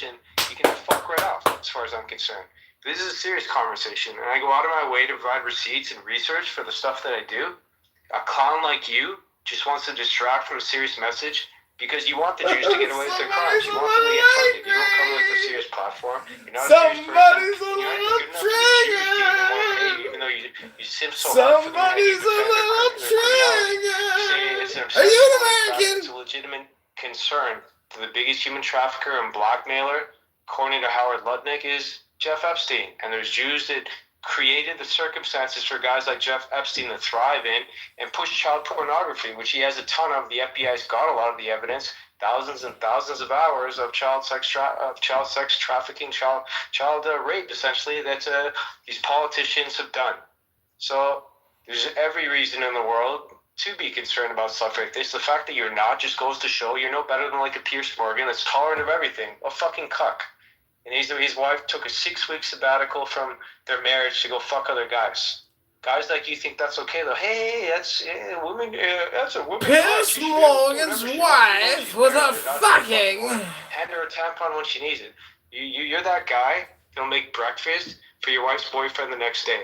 Speaker 6: You can fuck right off, as far as I'm concerned. This is a serious conversation, and I go out of my way to provide receipts and research for the stuff that I do. A clown like you just wants to distract from a serious message because you want the Jews to get away with their crimes. You want them to get funded. You don't come with a serious platform. You're not a serious person. You're not good enough to the even though you simp so hard for the money. Somebody's a little trigger. Are you an American? It's a legitimate concern to the biggest human trafficker and blackmailer, according to Howard Lutnick, is Jeff Epstein. And there's Jews that created the circumstances for guys like Jeff Epstein to thrive in and push child pornography, which he has a ton of. The FBI's got a lot of the evidence, thousands and thousands of hours of child sex trafficking, child rape, essentially, that these politicians have done. So there's every reason in the world to be concerned about stuff like this. The fact that you're not just goes to show you're no better than like a Pierce Morgan that's tolerant of everything. A fucking cuck. And his wife took a 6-week sabbatical from their marriage to go fuck other guys. Guys like you think that's okay though. Hey, that's women. That's a woman.
Speaker 13: Pierce Morgan's wife was a fucking.
Speaker 6: Hand her a tampon when she needs it. You're that guy that'll make breakfast for your wife's boyfriend the next day.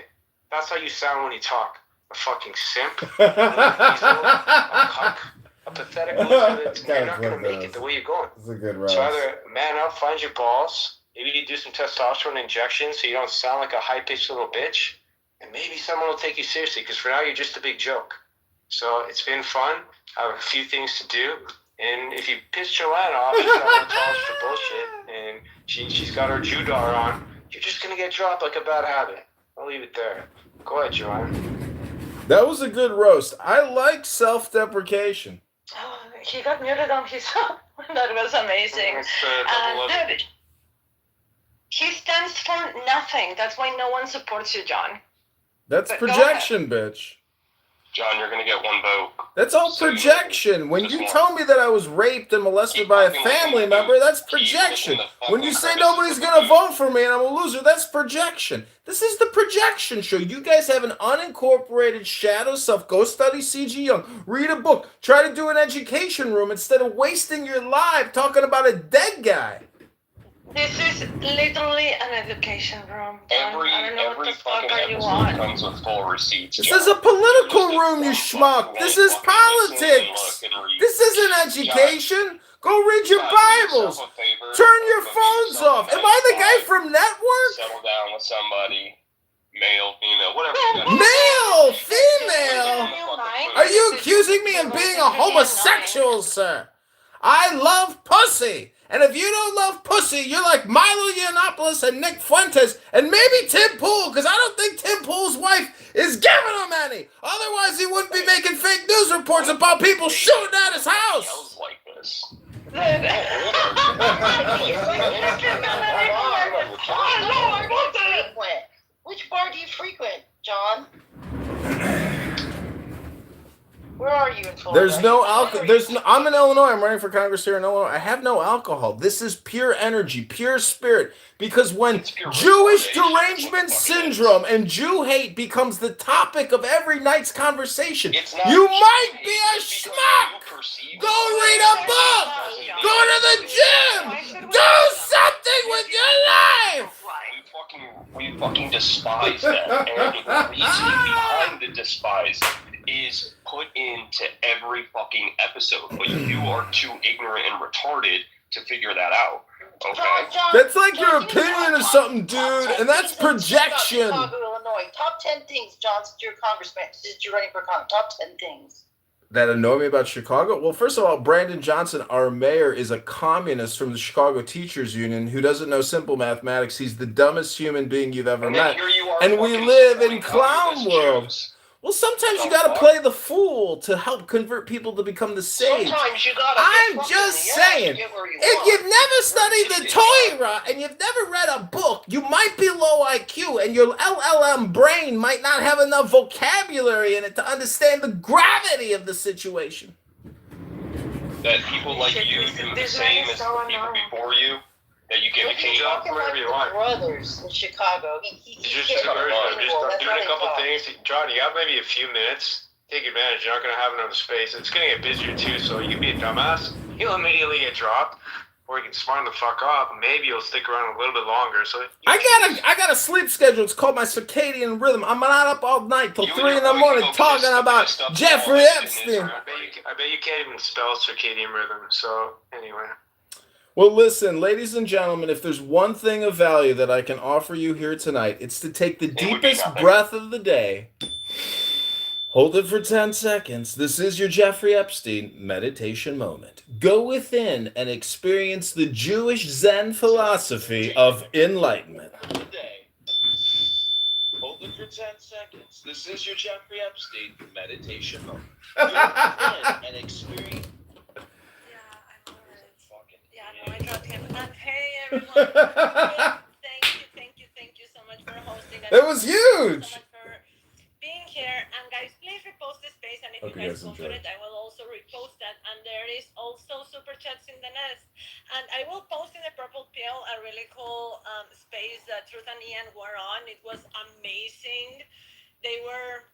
Speaker 6: That's how you sound when you talk. A fucking simp. A cuck. A pathetic loser. You're not gonna make it the way you're going.
Speaker 13: It's a good
Speaker 6: So either man up, find your balls. Maybe you do some testosterone injections so you don't sound like a high-pitched little bitch. And maybe someone will take you seriously, because for now you're just a big joke. So it's been fun. I have a few things to do. And if you piss Joanne off, she's got no tolerance for bullshit, and she's got her Judar on, you're just going to get dropped like a bad habit. I'll leave it there. Go ahead, Joanne.
Speaker 13: That was a good roast. I like self-deprecation.
Speaker 16: Oh, he got muted on his own. That was amazing. Dude, he stands for nothing. That's why no one supports you, John.
Speaker 13: That's projection, bitch.
Speaker 5: John, you're gonna get one vote.
Speaker 13: That's all projection. When you tell me that I was raped and molested by a family member, that's projection. When you say nobody's gonna vote for me and I'm a loser, that's projection. This is the projection show. You guys have an unincorporated shadow self. Go study C.G. Jung. Read a book. Try to do an education room instead of wasting your life talking about a dead guy.
Speaker 16: This is literally an education room.
Speaker 5: Every fucking episode comes with full receipts.
Speaker 13: This is a political room, you schmuck. This is politics. This isn't education. Go read your Bibles. Turn your phones off. Am I the guy from Network?
Speaker 5: Settle down with somebody. Male, female, whatever.
Speaker 13: Male, female. Are you accusing me of being a homosexual, sir? I love pussy. And if you don't love pussy, you're like Milo Yiannopoulos and Nick Fuentes and maybe Tim Pool, because I don't think Tim Pool's wife is giving him any. Otherwise, he wouldn't be making fake news reports about people shooting at his house.
Speaker 5: Like this.
Speaker 11: Which bar do you frequent, John? Where are you in Florida?
Speaker 13: There's no alcohol. I'm in Illinois. I'm running for Congress here in Illinois. I have no alcohol. This is pure energy, pure spirit. Because when Jewish derangement syndrome and Jew hate becomes the topic of every night's conversation, you might be a schmuck. Go read a book. Go to the gym. Do something with your life.
Speaker 5: We fucking despise that. And the reason behind the despise is put into every fucking episode, but you are too ignorant and retarded to figure that out. Okay?
Speaker 13: That's like your opinion of something, dude, and that's projection.
Speaker 11: Chicago, Illinois. Top 10 things, John, since you're a congressman, since you're running for Congress. Top 10 things
Speaker 13: that annoy me about Chicago? Well, first of all, Brandon Johnson, our mayor, is a communist from the Chicago Teachers Union who doesn't know simple mathematics. He's the dumbest human being you've ever met. And we live in clown world. Well, sometimes you gotta play the fool to help convert people to become the sage.
Speaker 11: Sometimes you gotta.
Speaker 13: I'm just saying, if you've never studied the Torah and you've never read a book, you might be low IQ and your LLM brain might not have enough vocabulary in it to understand the gravity of the situation.
Speaker 5: That people like you do the same as the people before you. That you get a cake off
Speaker 11: wherever you want. Brothers in Chicago.
Speaker 6: Just doing a couple things. John, you got maybe a few minutes. Take advantage. You're not going to have enough space. It's going to get busier too, so you can be a dumbass. You'll immediately get dropped. Or you can smarten the fuck up, and maybe you'll stick around a little bit longer. So
Speaker 13: I got a sleep schedule. It's called my circadian rhythm. I'm not up all night till 3 in the morning talking about Jeffrey Epstein.
Speaker 6: I bet you can't even spell circadian rhythm. So anyway.
Speaker 13: Well, listen, ladies and gentlemen, if there's one thing of value that I can offer you here tonight, it's to take the deepest breath of the day, hold it for 10 seconds. This is your Jeffrey Epstein meditation moment. Go within and experience the Jewish Zen philosophy of enlightenment.
Speaker 21: Hold it for 10 seconds. This is your Jeffrey Epstein meditation moment. Go within and experience.
Speaker 17: I dropped him. Hey everyone. Thank you so much for hosting.
Speaker 13: That was huge.
Speaker 17: So much for being here. And guys, please repost this space. And if you guys vote for it, I will also repost that. And there is also super chats in the nest. And I will post in the Purple Pill a really cool space that Truth and Ian were on. It was amazing. They were